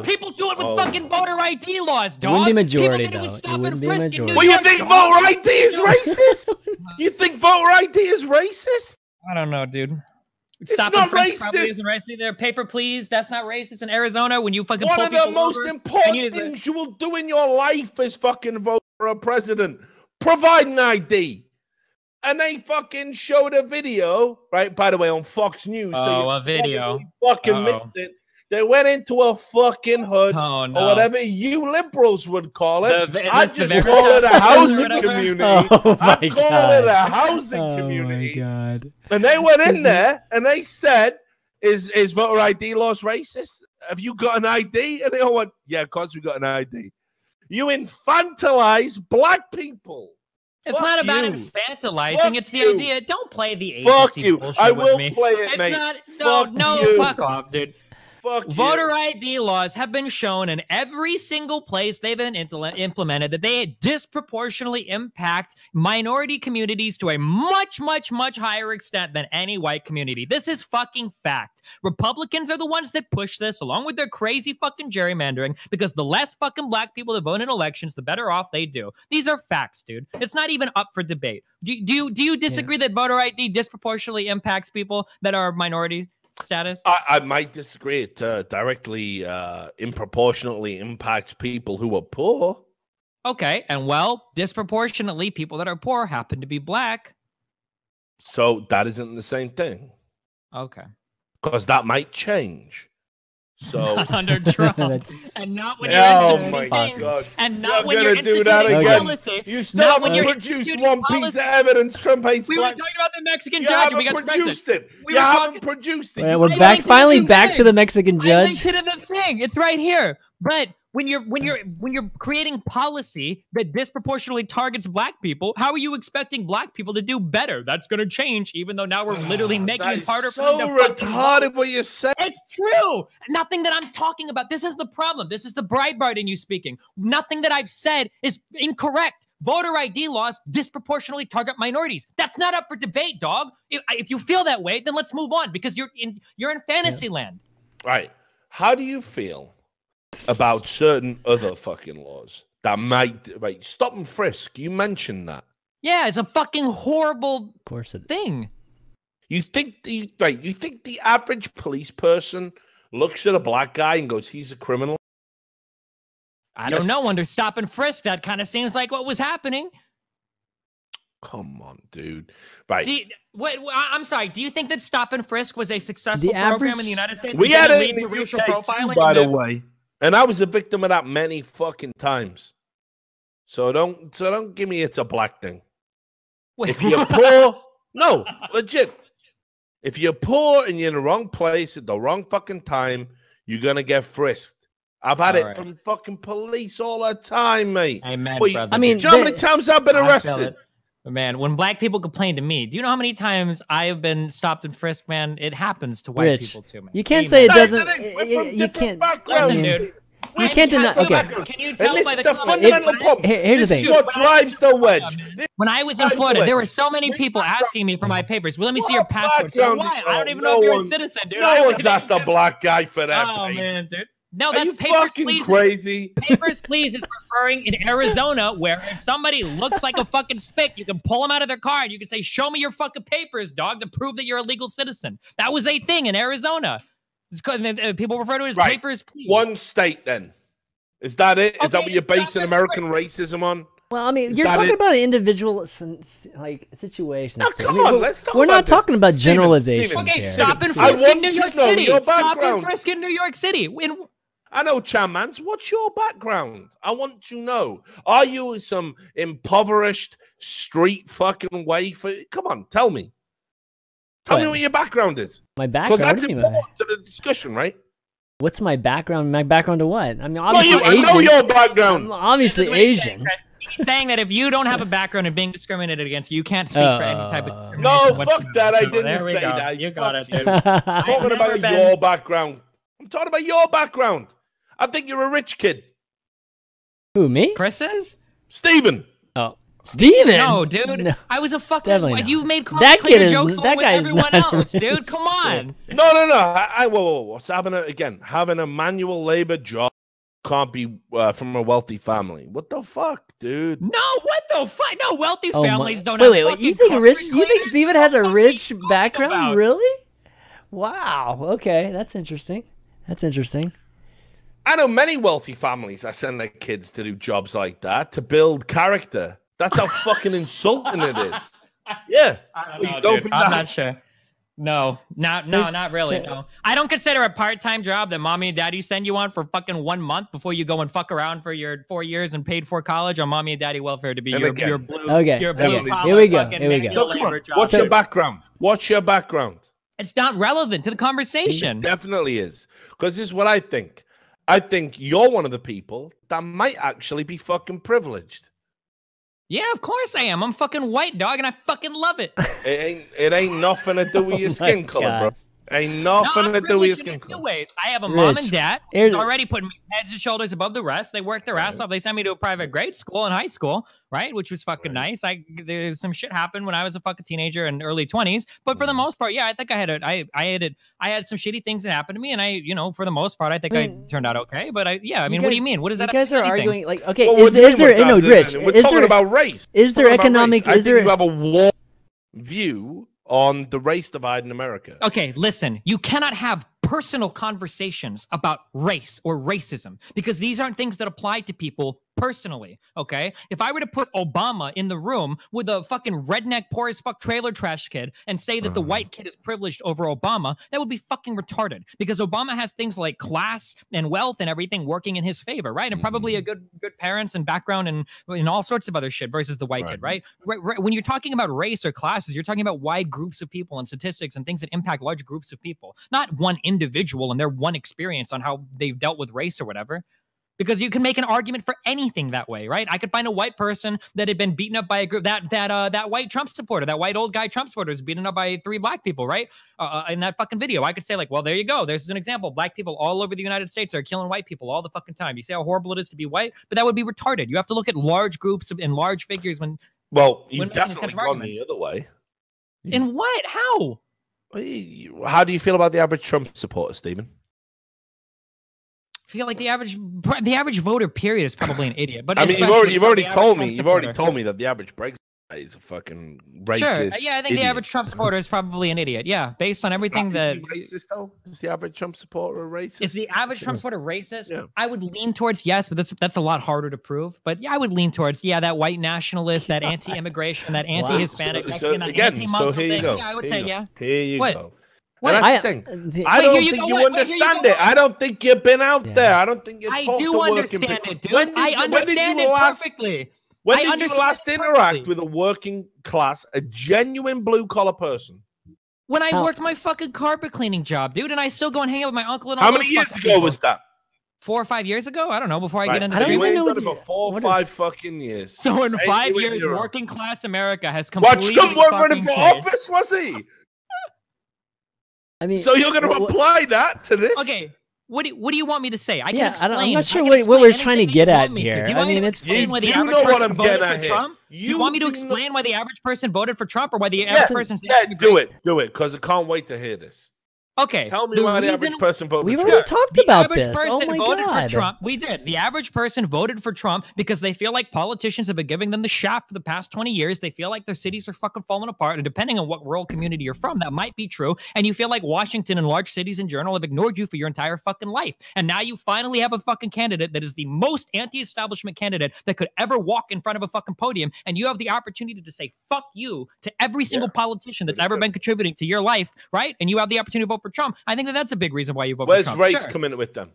people do it with fucking voter ID laws, dog. It wouldn't be majority, though. It wouldn't be majority. Well, you think voter ID is racist? You think voter ID is racist? I don't know, dude. Stop and frisk probably isn't racist. There, paper please. That's not racist in Arizona. When you fucking one of the most important things you will do in your life is fucking vote for a president. Provide an ID. And they fucking showed a video, right? By the way, on Fox News. A video. Fucking missed it. They went into a fucking hood, or whatever you liberals would call it. I just call it a housing community. I call it a housing community. Oh my God. And they went in there and they said, "Is voter ID laws racist? Have you got an ID?" And they all went, "Yeah, of course we got an ID." You infantilize black people. It's Fuck not about you. infantilizing. Fuck It's the you. idea. Don't play the Fuck agency you. bullshit I with will me. play it, It's mate. not. Fuck No, you. fuck off, dude. Fuck Voter you. ID laws have been shown in every single place they've been implemented that they disproportionately impact minority communities to a much, much, much higher extent than any white community. This is fucking fact. Republicans are the ones that push this along with their crazy fucking gerrymandering because the less fucking black people that vote in elections, the better off they do. These are facts, dude. It's not even up for debate. Do you disagree that voter ID disproportionately impacts people that are minority status? I might disagree. It directly, disproportionately impacts people who are poor. Okay, and well, disproportionately, people that are poor happen to be black. So that isn't the same thing. Okay. Because that might change. So Not under Trump, That's- and not when you're oh instituting my things, God. and not You're when you're gonna do that instituting again. policy. You still Not when haven't you're produced instituting one piece policy. of evidence Trump hates We were black. talking about the Mexican You judge. And we haven't got produced it. We You were haven't talking- produced it. Well, You we're lied back to the finally thing. back to the Mexican I judge. linked it in the thing. It's right here. But when you're creating policy that disproportionately targets black people, how are you expecting black people to do better? That's going to change, even though now we're literally making That it is harder so for them to fucking retarded vote. what you said. It's true. Nothing that I'm talking about. This is the problem. This is the Breitbart in you speaking. Nothing that I've said is incorrect. Voter ID laws disproportionately target minorities. That's not up for debate, dog. If you feel that way, then let's move on because you're in fantasy land. Right. How do you feel about certain other fucking laws that might stop and frisk? You mentioned that. Yeah, it's a fucking horrible Of course it is. thing. You think the average police person looks at a black guy and goes, "He's a criminal"? I don't know. Under stop and frisk, that kind of seems like what was happening. Come on, dude. Right. I'm sorry. Do you think that stop and frisk was a successful The program average- in the United States? We Did had it it lead in to the racial UK too, profiling? by the way, and I was a victim of that many fucking times. So don't give me it's a black thing. Wait, If you're poor, no, legit. If you're poor and you're in the wrong place at the wrong fucking time, you're gonna get frisked. I've had All it right. from fucking police all the time, mate. Amen, Well, brother. I mean, Do you know how many times I've been I feel arrested? it. But man, when black people complain to me, do you know how many times I have been stopped and frisked, man? It happens to white Rich, people too, man. you can't Amen. say it That's the doesn't. thing. We're from You different can't. backgrounds. Listen, I mean, dude. you can't deny. Can Okay. you And tell this by is the the comments? fundamental problem. Here's the This thing. is what drives the wedge. When I was in Florida, there were so many people asking me for my papers. Well, let me see your What passport. So background why? is- I don't even no know if you're a one- citizen, dude. No one's asked a black guy for that. Oh babe. man, dude. No, Are that's you papers, fucking please. crazy? Papers, please is referring in Arizona, where if somebody looks like a fucking spick, you can pull them out of their car and you can say, "Show me your fucking papers, dog, to prove that you're a legal citizen." That was a thing in Arizona. It's called, people refer to it as Right. papers, please. One state, then. Is that it? Is that Okay, what you're stop basing it. American racism on? Well, I mean, Is you're that talking it? about individual like situations. Now, too. come I mean, on, we're- let's talk We're about not this. talking about Steven, generalizations Steven, Okay, here. stop and I frisk in want New to York know City. your Stop and background. frisk in New York City. I know, ChanManV. What's your background? I want to know. Are you some impoverished street fucking waif? Come on, tell me. Tell me What? what your background is. My Because background. that's What do you mean? important to the discussion, right? What's my background? My background to what? I mean, No, obviously I know Asian. your background. I'm obviously This is what he's Asian. saying, Chris. He's saying that if you don't have a background in being discriminated against, you can't speak for any type of discrimination. No, fuck whatsoever. that. I So didn't there we say go. that. You got Fuck it, dude. you. I'm I've talking never about been- your background. I'm talking about your background. I think you're a rich kid. Who, me? Chris is? Steven. Oh, Steven. No, dude. No. I was a fucking. Definitely not. You've made That kid is- jokes that along with guy is everyone not else, rich. dude. Come on. No. Whoa. So having a manual labor job can't be from a wealthy family. What the fuck, dude? No, what the fuck? No, wealthy Oh my- families don't wait, have You fucking think concrete Rich? You think cleaners? Steven has a What the rich fuck are you background? talking about? Really? Wow. Okay, that's interesting. That's interesting. I know many wealthy families that send their kids to do jobs like that to build character. That's how fucking insulting it is. Yeah. I You don't don't know, dude. think I'm that- not sure. No, There's- not really. No, I don't consider a part-time job that mommy and daddy send you on for fucking 1 month before you go and fuck around for your 4 years and paid for college on mommy and daddy welfare to be And your again- blue. Okay, Your okay. blue collar Here we go, fucking here we go. manual No, come labor on. job. What's your background? What's your background? It's not relevant to the conversation. It definitely is. Because this is what I think. I think you're one of the people that might actually be fucking privileged. Yeah, of course I am. I'm fucking white, dog, and I fucking love it. It ain't nothing to do with your skin color, bro. Ain't nothing to do with your skin color. Ways. I have a mom and dad already putting me heads and shoulders above the rest. They work their ass off. They sent me to a private grade school in high school, right? Which was fucking nice. There's some shit happened when I was a fucking teenager in early 20s, but for the most part, yeah, I think I had some shitty things that happened to me, and for the most part, I think I turned out okay. But what do you mean? What is that? You guys are arguing like, okay, is there no, Rich? We're talking about race. Is there economic? I think you have a warped view on the race divide in America. Okay, listen, you cannot have personal conversations about race or racism because these aren't things that apply to people personally, okay? If I were to put Obama in the room with a fucking redneck poor as fuck trailer trash kid and say that the white kid is privileged over Obama, that would be fucking retarded because Obama has things like class and wealth and everything working in his favor, right? And probably a good parents and background and all sorts of other shit versus the white kid, right? When you're talking about race or classes, you're talking about wide groups of people and statistics and things that impact large groups of people, not one individual and their one experience on how they've dealt with race or whatever. Because you can make an argument for anything that way, right? I could find a white person that had been beaten up by a group, that white Trump supporter, that white old guy Trump supporter is beaten up by 3 black people, right? In that fucking video, I could say like, well, there you go. There's an example. Black people all over the United States are killing white people all the fucking time. You see how horrible it is to be white? But that would be retarded. You have to look at large groups and large figures when... Well, you've definitely gone the other way. In what? How? How do you feel about the average Trump supporter, Stephen? I feel like the average voter period is probably an idiot. But I mean, you've already told me that the average Brexit is a fucking racist. Sure. Yeah, I think the average Trump supporter is probably an idiot. Yeah, based on everything that. Is he racist though? Is the average Trump supporter a racist? Is the average Trump supporter racist? Yeah. I would lean towards yes, but that's a lot harder to prove. But yeah, I would lean towards that white nationalist, that anti-immigration, that anti-Hispanic, anti-Muslim thing. Yeah, I would say yeah. Here you go. That's the thing. I don't think you understand it. I don't think you've been out there. I don't think you're supposed to work. I do understand it, dude. I understand it perfectly. When did you last interact with a working class, a genuine blue collar person? When I worked my fucking carpet cleaning job, dude, and I still go and hang out with my uncle and all. How many years ago was that? 4 or 5 years ago? I don't know. Before I get into the street. I don't even know for 4 or 5 fucking years. So in 5 years, working class America has completely. Watch Trump running for office, was he? I mean, so you're going to apply that to this? Okay. What do you want me to say? I can explain. I'm not sure what we're trying to get at here. Do you want me to explain why the average person voted for Trump? Do you want me to explain why the average person voted for Trump or why the average person? Yeah, do it, because I can't wait to hear this. Okay. Tell me why the average person voted for Trump. We've already talked about this. Oh my God. For Trump. We did. The average person voted for Trump because they feel like politicians have been giving them the shaft for the past 20 years. They feel like their cities are fucking falling apart. And depending on what rural community you're from, that might be true. And you feel like Washington and large cities in general have ignored you for your entire fucking life. And now you finally have a fucking candidate that is the most anti-establishment candidate that could ever walk in front of a fucking podium. And you have the opportunity to say fuck you to every single politician that's ever been contributing to your life, right? And you have the opportunity to vote for Trump. I think that's a big reason why you vote for Trump. Where's race coming with them?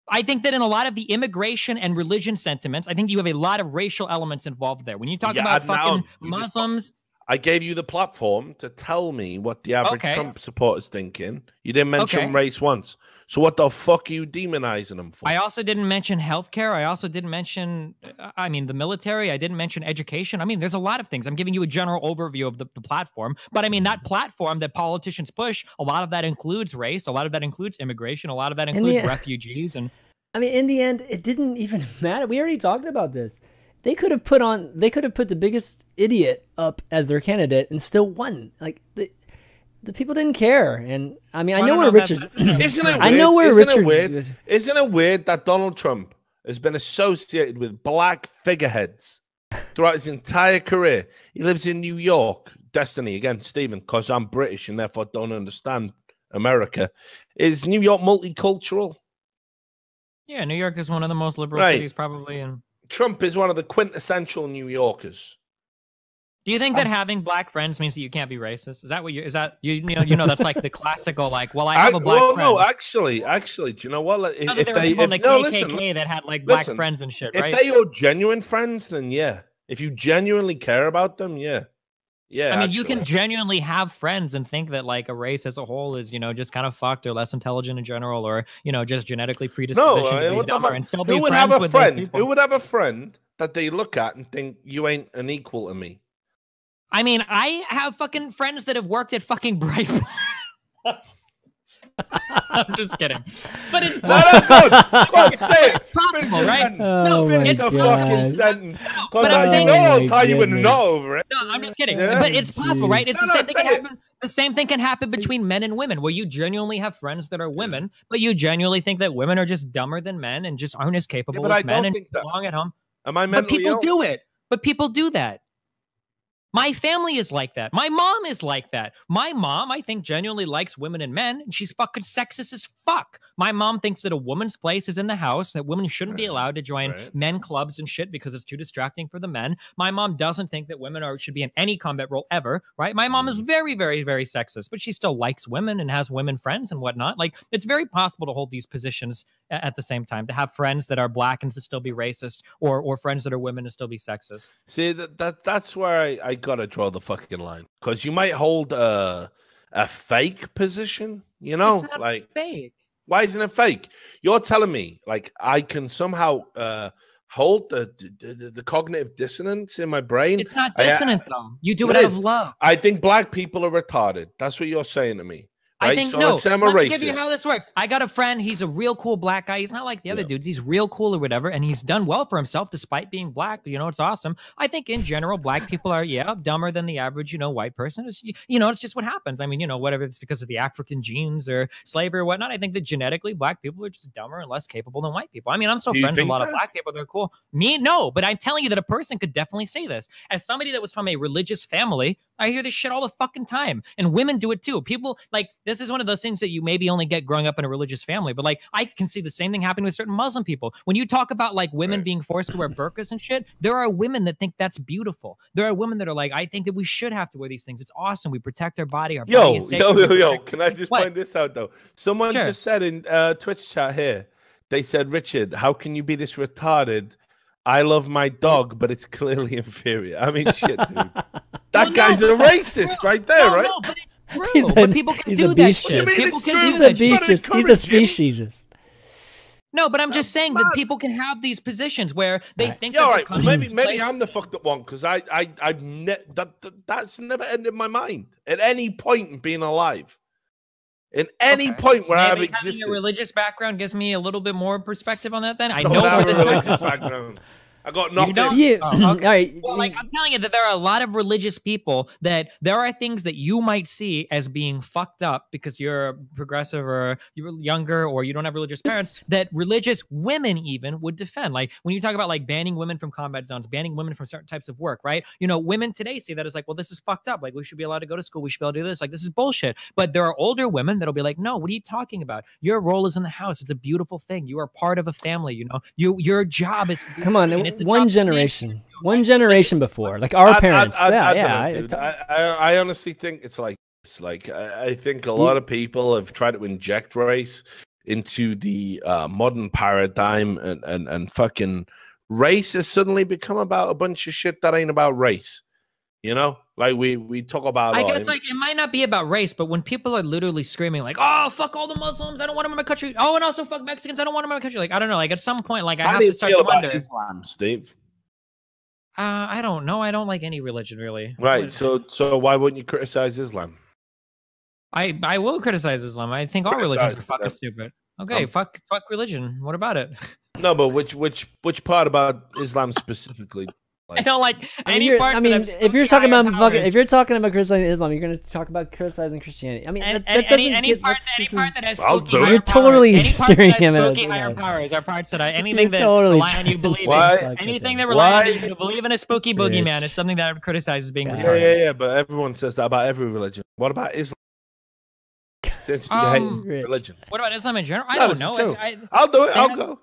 I think that in a lot of the immigration and religion sentiments, I think you have a lot of racial elements involved there. When you talk about fucking Muslims... I gave you the platform to tell me what the average Trump supporter's thinking. You didn't mention race once. So what the fuck are you demonizing them for? I also didn't mention healthcare. I also didn't mention, the military. I didn't mention education. I mean, there's a lot of things. I'm giving you a general overview of the platform. But I mean, that platform that politicians push, a lot of that includes race. A lot of that includes immigration. A lot of that includes refugees. And I mean, in the end, it didn't even matter. We already talked about this. They could have put the biggest idiot up as their candidate and still won. Like the people didn't care. And I mean, I know where Richard. Isn't it weird? I know where Richard. Isn't it weird that Donald Trump has been associated with black figureheads throughout his entire career? He lives in New York. Destiny again, Stephen, because I'm British and therefore don't understand America. Is New York multicultural? Yeah, New York is one of the most liberal cities, probably. And Trump is one of the quintessential New Yorkers. Do you think that having black friends means that you can't be racist? Is that what you know that's like the classical like? Well, I have a black friend. No, actually, do you know what? If they KKK that had like black friends and shit, right? If they're your genuine friends, then yeah. If you genuinely care about them, yeah. Yeah, I mean, you can genuinely have friends and think that like a race as a whole is, just kind of fucked or less intelligent in general, or just genetically predispositioned to be dumber and still be friends with those people. Who would have a friend that they look at and think you ain't an equal to me. I mean, I have fucking friends that have worked at fucking Breitbart. I'm just kidding. But it's Go say it. Possible, right? No, Finish the fucking sentence. Because I'm saying, I'll tie you in a knot over it. No, I'm just kidding. Yeah. But it's possible, right? It's the same thing can it. happen. The same thing can happen between men and women, where you genuinely have friends that are women, but you genuinely think that women are just dumber than men and just aren't as capable as men and belong at home. Am I But mentally people ill? do it. But people do that. My family is like that. My mom is like that. My mom, I think, genuinely likes women and men, and she's fucking sexist as fuck. My mom thinks that a woman's place is in the house, that women shouldn't be allowed to join men clubs and shit because it's too distracting for the men. My mom doesn't think that women should be in any combat role ever, right? My mom is very, very, very sexist, but she still likes women and has women friends and whatnot. Like, it's very possible to hold these positions at the same time, to have friends that are black and to still be racist, or friends that are women and still be sexist. See, that's where I gotta draw the fucking line, because you might hold a fake position, you know, It's not like fake. Why isn't it fake? You're telling me like I can somehow hold the cognitive dissonance in my brain? It's not dissonant though. You do it out of love. I think black people are retarded. That's what you're saying to me. Right? I think so no. let's say I'm a Let me racist. give you how this works. I got a friend. He's a real cool black guy. He's not like the other dudes. He's real cool or whatever, and he's done well for himself despite being black. You know, it's awesome. I think in general, black people are dumber than the average white person. It's, it's just what happens. I mean, whatever it's because of the African genes or slavery or whatnot. I think that genetically, black people are just dumber and less capable than white people. I mean, I'm still friends with a lot of black people. They're cool. Me, no, but I'm telling you that a person could definitely say this. As somebody that was from a religious family, I hear this shit all the fucking time, and women do it too. People like this is one of those things that you maybe only get growing up in a religious family, but like I can see the same thing happening with certain Muslim people. When you talk about like women being forced to wear burqas and shit, there are women that think that's beautiful. There are women that are like, I think that we should have to wear these things. It's awesome. We protect our body. Our body is safe. Yo. Can I just point this out though? Someone just said in Twitch chat here, they said, Richard, how can you be this retarded? I love my dog, but it's clearly inferior. I mean, shit, dude. That guy's a racist right there, right? No, but it's true. But people can do that shit. People can do that shit. He's a speciesist. No, but I'm just saying that people can have these positions where they think. Yeah, right. Well, maybe I'm the fucked up one because that's never entered my mind at any point in being alive. At any point where I've existed. Having a religious background gives me a little bit more perspective on that. Then I don't know have for a the religious background. I got nothing. All right. Well, like I'm telling you that there are a lot of religious people that there are things that you might see as being fucked up because you're progressive or you're younger or you don't have religious parents that religious women even would defend. Like when you talk about like banning women from combat zones, banning women from certain types of work, right? Women today see that as like, well, this is fucked up. Like we should be allowed to go to school. We should be able to do this. Like this is bullshit. But there are older women that'll be like, no, what are you talking about? Your role is in the house. It's a beautiful thing. You are part of a family. Your job is to do Come on. One generation before, like our parents. I honestly think it's like I think a lot of people have tried to inject race into the modern paradigm, and fucking race has suddenly become about a bunch of shit that ain't about race. Like we talk about. I guess like it might not be about race, but when people are literally screaming like, "Oh, fuck all the Muslims! I don't want them in my country." Oh, and also fuck Mexicans! I don't want them in my country. Like I don't know. Like at some point, like I have to start to wonder. Islam, Steve. I don't know. I don't like any religion really. Right. So why wouldn't you criticize Islam? I will criticize Islam. I think all religions are fucking stupid. Okay, fuck religion. What about it? No, but which part about Islam specifically? I don't like any parts. I mean, if you're talking about criticizing Islam, you're going to talk about criticizing Christianity. I mean, any part that has spooky higher you're totally steering him out. Spooky higher powers are parts that anything that totally rely on you believing. Anything that relies on you to believe in a spooky boogeyman is something that I would criticize as being retarded. Yeah. But everyone says that about every religion. What about Islam? Since you hate religion. What about Islam in general? I don't know. I'll do it. I'll go.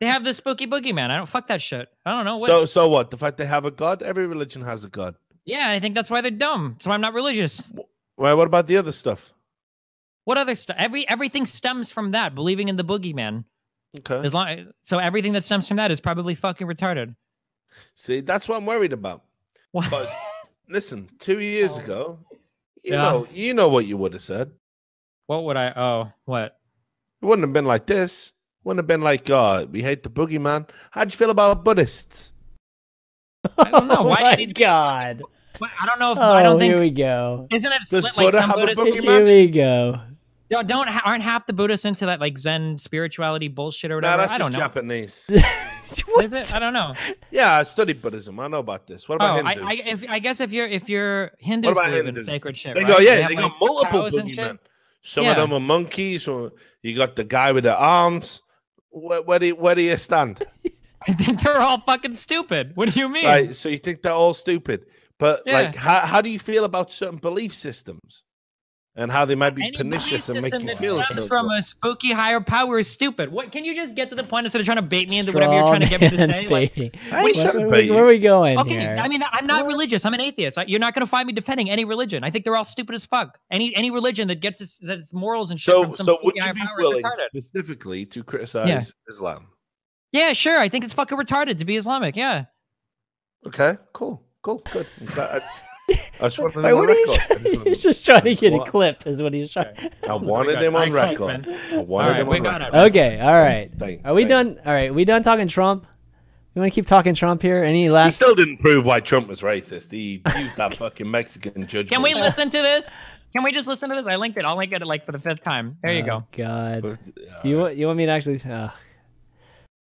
They have the spooky boogeyman. I don't fuck that shit. I don't know. So what? The fact they have a god? Every religion has a god. Yeah, I think that's why they're dumb. That's why I'm not religious. Well, what about the other stuff? What other stuff? Everything stems from that, believing in the boogeyman. Okay. So everything that stems from that is probably fucking retarded. See, that's what I'm worried about. What? But listen, 2 years ago, you know what you would have said. What would I? Oh, what? It wouldn't have been like this. Wouldn't have been like, we hate the boogeyman. How'd you feel about Buddhists? I don't know. Oh Why my did he God. I don't know if Oh, I don't think. here we go. Isn't it Does split like Buddha some have a Buddhists? boogeyman? Here we go. Aren't half the Buddhists into that like Zen spirituality bullshit or No, whatever? that's I don't just know. Japanese. Is it? I don't know. Yeah, I studied Buddhism. I know about this. What about Hindus? I guess if you're Hindus What about believe Hindus? in sacred shit, They right? go, yeah, have, they like, got multiple cows and shit. boogeymen. Some of them are monkeys. Or you got the guy with the arms. Where do you stand? I think they're all fucking stupid. What do you mean? Right, so you think they're all stupid. But Yeah. like, how do you feel about certain belief systems? And how they might be Any pernicious and belief make you system feel that stems so from a spooky higher power is stupid. What can you just get to the point instead of trying to bait me into whatever you're trying to get me to say? Like, I ain't trying to bait you. Where are we going okay, here? I mean, I'm not religious. I'm an atheist. You're not going to find me defending any religion. I think they're all stupid as fuck. Any religion that gets its morals and shit from some So would spooky you higher be power is willing retarded. specifically to criticize Islam? Yeah, sure. I think it's fucking retarded to be Islamic. Yeah. Okay, cool, good. I just wanted him Wait, on what are you record. He's just trying to get it clipped, is what he's trying. I wanted him on record. I wanted him on record. Okay, all right. Are we done? All right, we done talking Trump? You want to keep talking Trump here? Any last? He still didn't prove why Trump was racist. He used that fucking Mexican judgment. Can we listen to this? Can we just listen to this? I linked it. I'll link it like for the 5th time. There you go. God. Do you want me to actually? All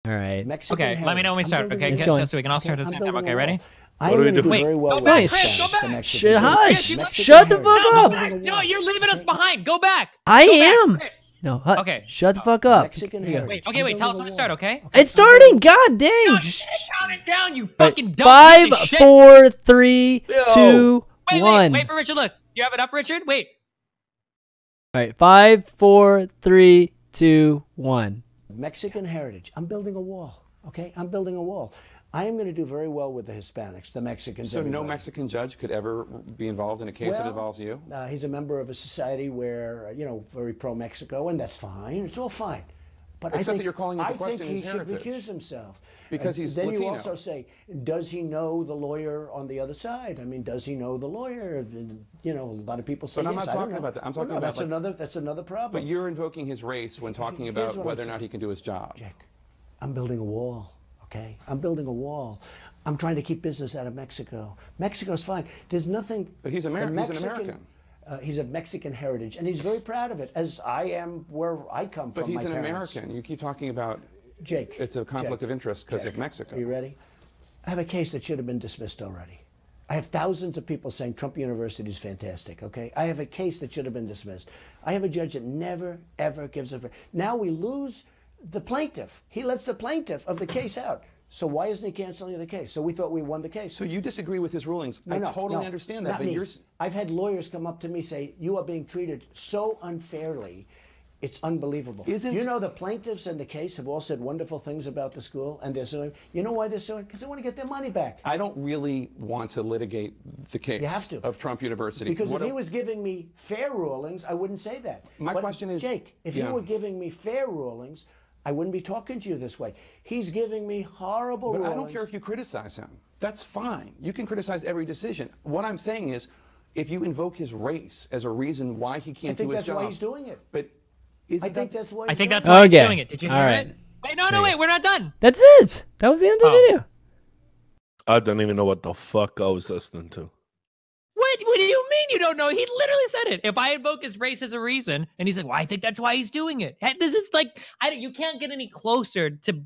right. Okay, let me know when we start. Okay, so we can all start at the same time. Okay, ready? I'm going to do very well. Go back, Chris, go back. Shut the fuck up. No, you're leaving us behind. Go back. I am. Chris. No. Okay. Shut the fuck up. Wait. Tell us when to start. Okay. It's starting. God dang. No, count it down. You fucking dumb 5, piece of shit. 4, 3, 2, 1. Wait for Richard Lewis. You have it up, Richard? Wait. All right. 5, 4, 3, 2, 1. Mexican heritage. I'm building a wall. Okay, I'm building a wall. I am going to do very well with the Hispanics, the Mexicans. So everybody. no Mexican judge could ever be involved in a case that involves you? He's a member of a society where, very pro-Mexico, and that's fine. It's all fine. But Except that you're calling into I question think he his should heritage. recuse himself. Because he's Then Latino. you also say, does he know the lawyer on the other side? I mean, does he know the lawyer? A lot of people say But I'm yes. not talking about that. I'm talking about that's another problem. But you're invoking his race when talking about whether or not he can do his job. Jack, I'm building a wall. Okay, I'm building a wall. I'm trying to keep business out of Mexico. Mexico's fine. There's nothing. But he's American. He's an American. He's of Mexican heritage, and he's very proud of it, as I am where I come from. But he's my an parents. American. You keep talking about Jake. It's a conflict of interest because of Mexico. Are you ready? I have a case that should have been dismissed already. I have thousands of people saying Trump University is fantastic, okay? I have a case that should have been dismissed. I have a judge that never, ever gives up. Now we lose the plaintiff. He lets the plaintiff of the case out. So why isn't he canceling the case? So we thought we won the case. So you disagree with his rulings. I totally understand that. Not But me. you're... I've had lawyers come up to me say, you are being treated so unfairly. It's unbelievable. You know, the plaintiffs in the case have all said wonderful things about the school, and they're suing. You know why they're suing? Because they want to get their money back. I don't really want to litigate the case of Trump University. Because if he was giving me fair rulings, I wouldn't say that. My question is... Jake, if you were giving me fair rulings, I wouldn't be talking to you this way. He's giving me horrible rulings. But I don't care if you criticize him. That's fine. You can criticize every decision. What I'm saying is, if you invoke his race as a reason why he can't do his job... I think that's why he's doing it. But I think that's why he's doing it. Did you hear it? Wait, wait, we're not done. That's it. That was the end of the video. I don't even know what the fuck I was listening to. What do you mean you don't know? He literally said it. If I invoke his race as a reason, and he said, well, I think that's why he's doing it. This is like, you can't get any closer to...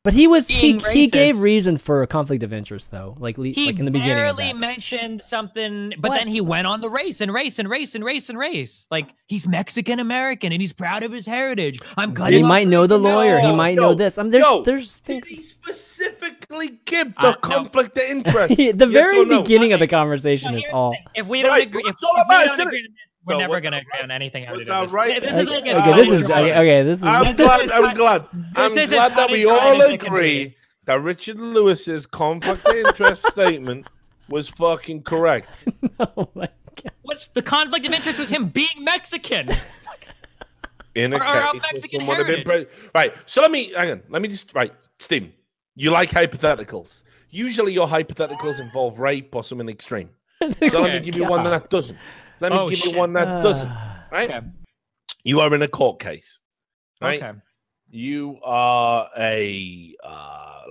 But he gave reason for a conflict of interest, though, like in the beginning of that. He barely mentioned something, but then he went on the race. Like, he's Mexican-American, and he's proud of his heritage. He might know the lawyer. He might know this. There's things... Did he specifically give the conflict of interest? The very beginning of the conversation is all... If we don't agree... We're never going to agree on anything. This is I'm glad that we all agree that Richard Lewis's conflict of interest statement was fucking correct. Oh my God. The conflict of interest was him being Mexican. In a case, someone have been right. So let me just Stephen, you like hypotheticals. Usually your hypotheticals involve rape or something extreme. So let me give you one that doesn't. Let me give you one that doesn't. Right? Okay. You are in a court case. Right? Okay. You are a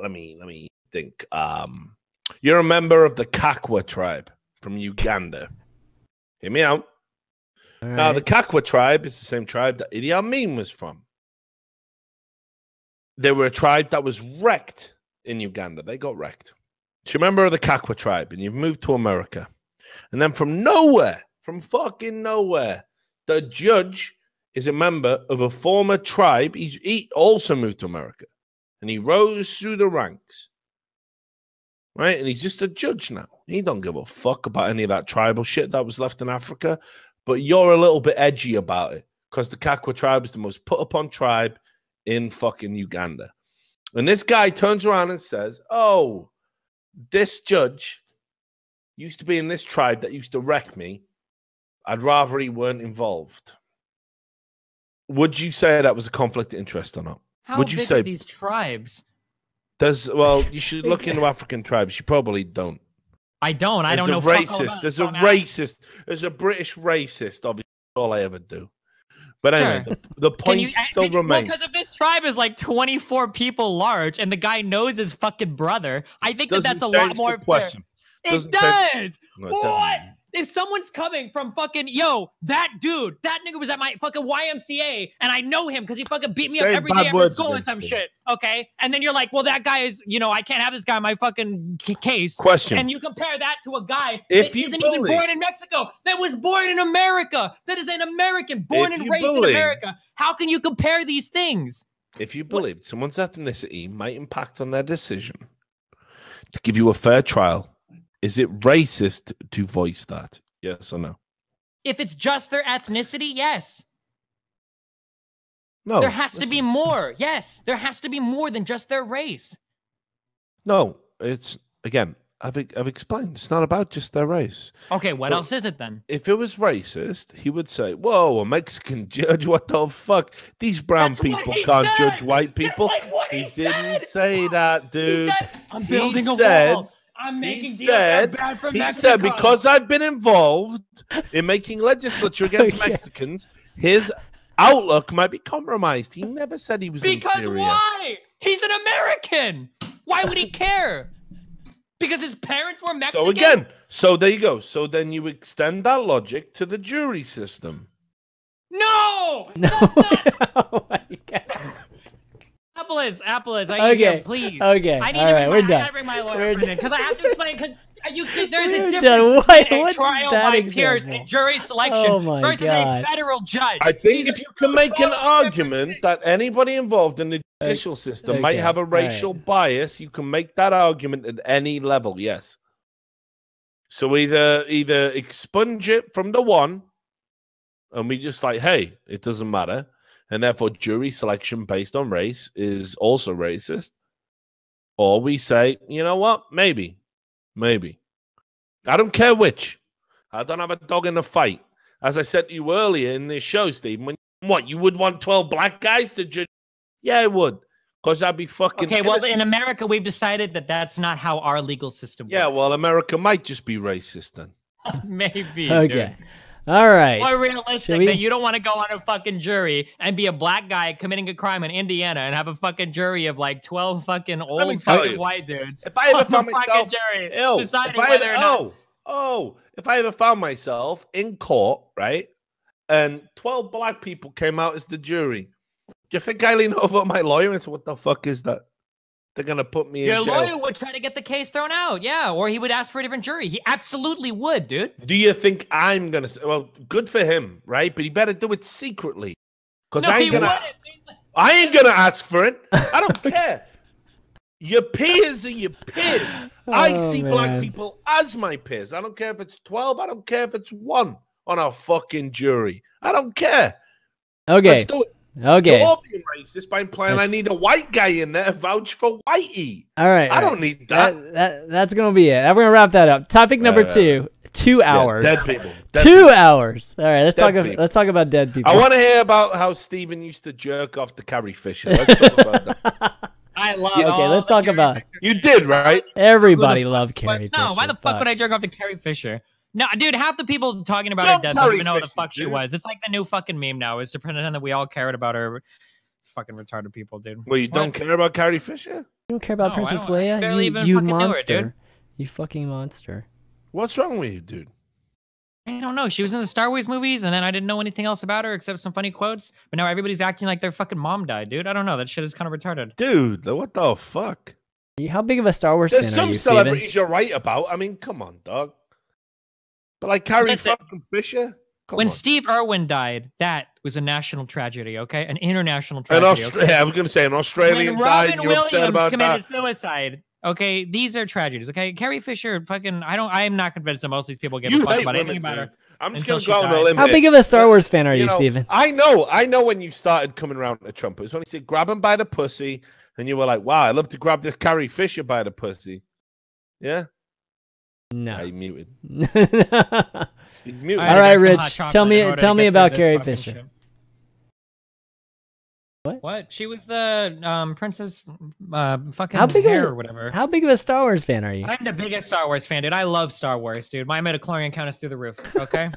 let me think. You're a member of the Kakwa tribe from Uganda. Hear me out. Now, the Kakwa tribe is the same tribe that Idi Amin was from. They were a tribe that was wrecked in Uganda. They got wrecked. So you're a member of the Kakwa tribe, and you've moved to America. And then from nowhere, from fucking nowhere, the judge is a member of a former tribe. He also moved to America. And he rose through the ranks. Right? And he's just a judge now. He don't give a fuck about any of that tribal shit that was left in Africa. But you're a little bit edgy about it because the Kakwa tribe is the most put upon tribe in fucking Uganda. And this guy turns around and says, oh, this judge used to be in this tribe that used to wreck me. I'd rather he weren't involved. Would you say that was a conflict of interest or not? How would you big say are these tribes? Well, you should look into African tribes. You probably don't. I don't. I don't know. There's a racist. There's a British racist. Obviously, all I ever do. But anyway, Sure. the point still remains. Because if this tribe is like 24 people large, and the guy knows his fucking brother, I think that's a lot more question. Fair. It does. What? If someone's coming from fucking, that dude, that nigga was at my fucking YMCA, and I know him because he fucking beat me up every day after school and some shit, okay? And then you're like, well, that guy is, I can't have this guy in my fucking case. Question. And you compare that to a guy that isn't even born in Mexico, that was born in America, that is an American, born and raised in America. How can you compare these things? If you believe someone's ethnicity might impact on their decision to give you a fair trial, is it racist to voice that? Yes or no? If it's just their ethnicity, yes. No. There has to be more. Yes, there has to be more than just their race. No, it's, again, I've explained. It's not about just their race. Okay, what else is it then? If it was racist, he would say, whoa, a Mexican judge, what the fuck? These brown people can't judge white people. He didn't say that, dude. He said, I'm building a wall. I'm making deals that are bad for Mexico. He said, because I've been involved in making legislature against Mexicans, his outlook might be compromised. He never said he was inferior. Because why? He's an American. Why would he care? Because his parents were Mexican? So again, there you go. So then you extend that logic to the jury system. No! No. Oh my God. Apple is. Okay. Please. Okay. I need all right, we're done. I gotta bring my lawyer in because I have to explain because there's a We're difference done. between a What's trial that by example? peers and jury selection versus a federal judge. I think if you can make an argument that anybody involved in the judicial system might have a racial bias, you can make that argument at any level. Yes. So either expunge it from the one, and we just like, hey, it doesn't matter. And therefore, jury selection based on race is also racist. Or we say, you know what? Maybe. I don't care which. I don't have a dog in the fight. As I said to you earlier in this show, Stephen, you would want 12 black guys to judge? Yeah, I would. Because that'd be fucking... Okay, well, in America, we've decided that that's not how our legal system works. Yeah, well, America might just be racist then. Maybe. Okay. Dude. All right. Or realistic that you don't want to go on a fucking jury and be a black guy committing a crime in Indiana and have a fucking jury of like 12 fucking old fucking white dudes. If I ever found myself if I ever found myself in court, right, and 12 black people came out as the jury, do you think I lean over at my lawyer and say, what the fuck is that? They're going to put me in jail. Your lawyer would try to get the case thrown out, yeah, or he would ask for a different jury. He absolutely would, dude. Do you think I'm going to say, well, good for him, right? But he better do it secretly. Because I ain't going to ask for it. I don't care. Your peers are your peers. I see black people as my peers. I don't care if it's 12. I don't care if it's 1 on a fucking jury. I don't care. Okay. Let's do it. Okay. You're all being racist by implying I need a white guy in there to vouch for whitey. All right. I don't need that. That's going to be it. We're going to wrap that up. Topic number 2, 2 hours. Dead people. 2 hours. All right, let's talk about dead people. I want to hear about how Stephen used to jerk off to Carrie Fisher. Let's talk about that. I love Okay, let's talk about it. You did, right? Everybody loved Carrie Fisher. No, why the fuck would I jerk off to Carrie Fisher? No, dude, half the people talking about her death don't even know who the fuck she was. It's like the new fucking meme now is to pretend that we all cared about her. It's fucking retarded people, dude. Well, you don't care about Carrie Fisher? You don't care about Princess Leia? You monster. You fucking monster. What's wrong with you, dude? I don't know. She was in the Star Wars movies, and then I didn't know anything else about her except some funny quotes. But now everybody's acting like their fucking mom died, dude. I don't know. That shit is kind of retarded. Dude, what the fuck? How big of a Star Wars fan are you, There's some celebrities Steven? You're right about. I mean, come on, dog. But like Carrie fucking Fisher? When Steve Irwin died, that was a national tragedy, okay? An international tragedy. Okay? I was going to say an Australian died. Robin Williams committed suicide. Okay, these are tragedies. Okay, Carrie Fisher, fucking, I am not convinced that most of these people give a fuck about anything about her. I'm just going to go on a limb. How big of a Star Wars fan are you, Steven? I know when you started coming around to Trump. It was when he said, grab him by the pussy, and you were like, wow, I'd love to grab this Carrie Fisher by the pussy. Yeah? No. He muted. He's muted. All right, Rich, tell me about Carrie Fisher. Shit. What? She was the princess fucking hair or whatever. How big of a Star Wars fan are you? I'm the biggest Star Wars fan, dude. I love Star Wars, dude. My midichlorian count is through the roof, okay?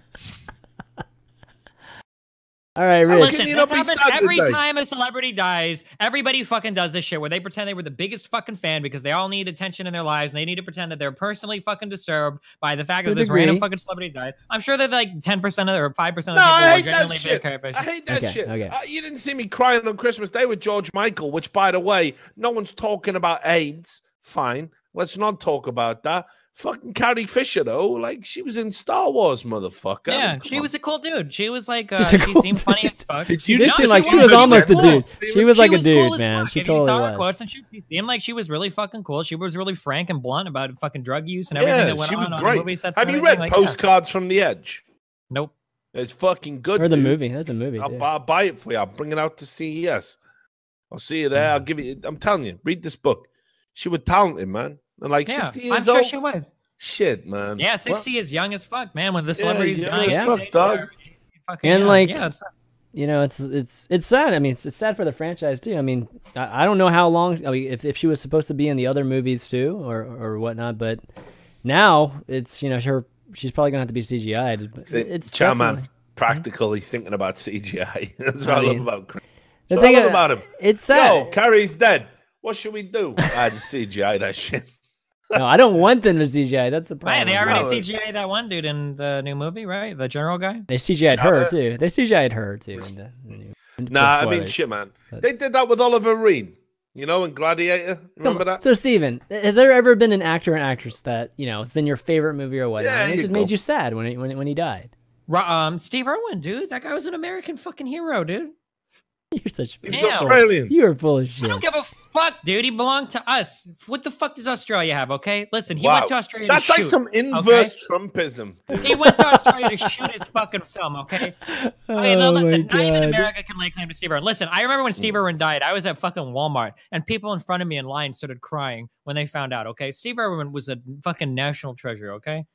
All right, Rich. Listen, this happens every time a celebrity dies. Everybody fucking does this shit where they pretend they were the biggest fucking fan because they all need attention in their lives and they need to pretend that they're personally fucking disturbed by the fact that this random fucking celebrity died. I'm sure that like 10% or 5% of the people are genuinely big Carrie Fisher. I hate that shit. Okay. You didn't see me crying on Christmas Day with George Michael, which, by the way, no one's talking about AIDS. Fine. Let's not talk about that. Fucking Carrie Fisher, though, like, she was in Star Wars, motherfucker. Yeah, she was a cool dude. She was like, she seemed funny as fuck. She did seem like she was almost a dude. She was like a dude, man. She totally was. Quotes and she seemed like she was really fucking cool. She was really frank and blunt about fucking drug use and everything that went on the movie sets. Have you read Postcards from the Edge? Nope. It's fucking good. Or the movie. That's a movie. I'll buy it for you. I'll bring it out to CES. I'll see you there. I'll give you. I'm telling you, read this book. She was talented, man. And like 60 years old. I'm sure she was. Shit, man. Yeah, 60 is young as fuck, man. When the celebrities dying, fuck, dog. And like, you know, it's sad. I mean, it's sad for the franchise too. I mean, I don't know how long. I mean, if she was supposed to be in the other movies too, or whatnot, but now it's, you know, she's probably gonna have to be CGI'd. It's ChanManV practical. He's thinking about CGI. That's what I love about Chris. The thing about him. It's sad. Yo, Carrie's dead. What should we do? I just CGI that shit. No, I don't want them to CGI. That's the problem. Right, they already CGI that one dude in the new movie, right? The general guy. They CGI'd her too. They CGI'd her too. Nah, I mean, shit, man. They did that with Oliver Reed, you know, in Gladiator. Remember that? So, Steven, has there ever been an actor and actress that, you know, it's been your favorite movie or whatnot? Yeah, and it just made you sad when he died. Steve Irwin, dude. That guy was an American fucking hero, dude. You're such. He's Australian. You are full of shit. I don't give a fuck, dude. He belonged to us. What the fuck does Australia have? Okay, listen. He went to Australia. That's to like shoot, some inverse Trumpism. Dude. He went to Australia to shoot his fucking film. Okay. Okay. Now listen. Not even America can lay claim to Steve Irwin. Listen. I remember when Steve Irwin died. I was at fucking Walmart, and people in front of me in line started crying when they found out. Okay, Steve Irwin was a fucking national treasure. Okay.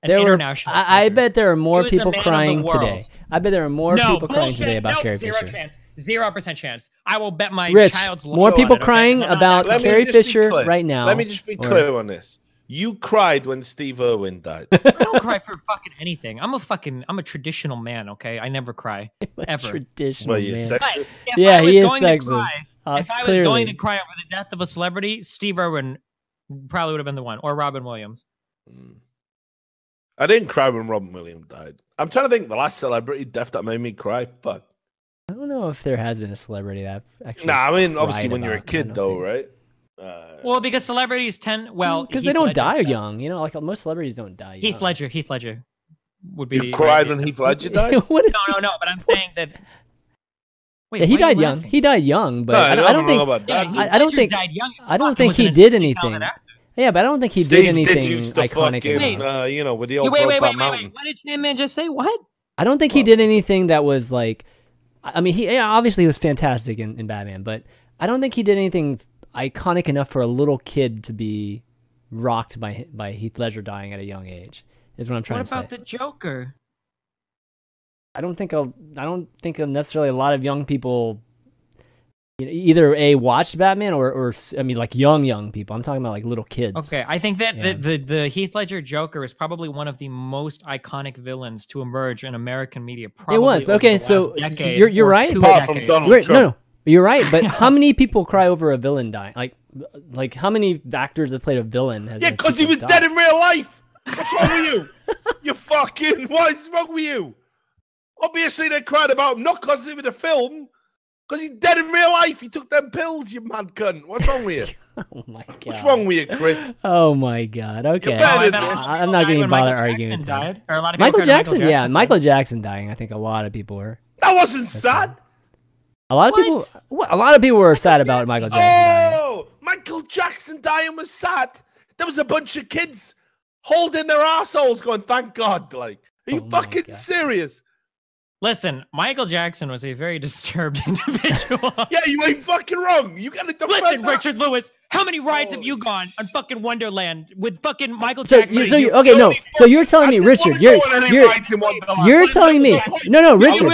I bet there are more people crying today. I bet there are more people crying today about Carrie Fisher. 0% chance. I will bet my child's life. More people crying about Carrie Fisher right now. Let me just be clear on this. You cried when Steve Irwin died. I don't cry for fucking anything. I'm a traditional man, okay? I never cry. Ever. Traditional man. Sexist? Yeah, he is sexist. If I was going to cry over the death of a celebrity, Steve Irwin probably would have been the one. Or Robin Williams. I didn't cry when Robin Williams died. I'm trying to think the last celebrity death that made me cry. Fuck. I don't know if there has been a celebrity that actually. Nah, I mean, obviously when you're a kid, though, right? Well, because celebrities tend because they don't die young. You know, like most celebrities don't die young. Heath Ledger would be. You cried when Heath Ledger died? No. But I'm saying that. Wait, he died young. He died young, but I don't think. I don't think. I don't think he did anything. Yeah, but I don't think he did anything iconic. You know, with the old wait. What did ChanManV just say? What? I don't think he did anything that was like. I mean, he obviously was fantastic in Batman, but I don't think he did anything iconic enough for a little kid to be rocked by Heath Ledger dying at a young age. Is what I'm trying to say. What about the Joker? I don't think necessarily a lot of young people. Either watched Batman or I mean, like young people. I'm talking about like little kids. Okay, I think that the Heath Ledger Joker is probably one of the most iconic villains to emerge in American media. Probably it was okay. So you're right. Apart from Donald Trump. No, you're right. But how many people cry over a villain dying? Like Like, how many actors have played a villain? Yeah, because he was dead in real life. What's wrong with you? You fucking, what is wrong with you? Obviously, they cried about him, not because he was a film, because he's dead in real life. He took them pills, you mad cunt. What's wrong with you? Oh my god. What's wrong with you, Chris? Oh my god. Okay. I'm not going to bother arguing. Michael Jackson, yeah. Michael Jackson dying. I think a lot of people were. That wasn't sad. A lot of people. A lot of people were sad about Michael Jackson dying. Oh, Michael Jackson dying was sad. There was a bunch of kids holding their assholes, going, "Thank God!" Like, are you fucking serious? Listen, Michael Jackson was a very disturbed individual. Yeah, you ain't fucking wrong. You gotta defend Listen, that. Richard Lewis, how many rides have you gone on fucking Wonderland with fucking Michael Jackson? Okay, no. So you're telling me, Richard, you're telling me, no, Richard,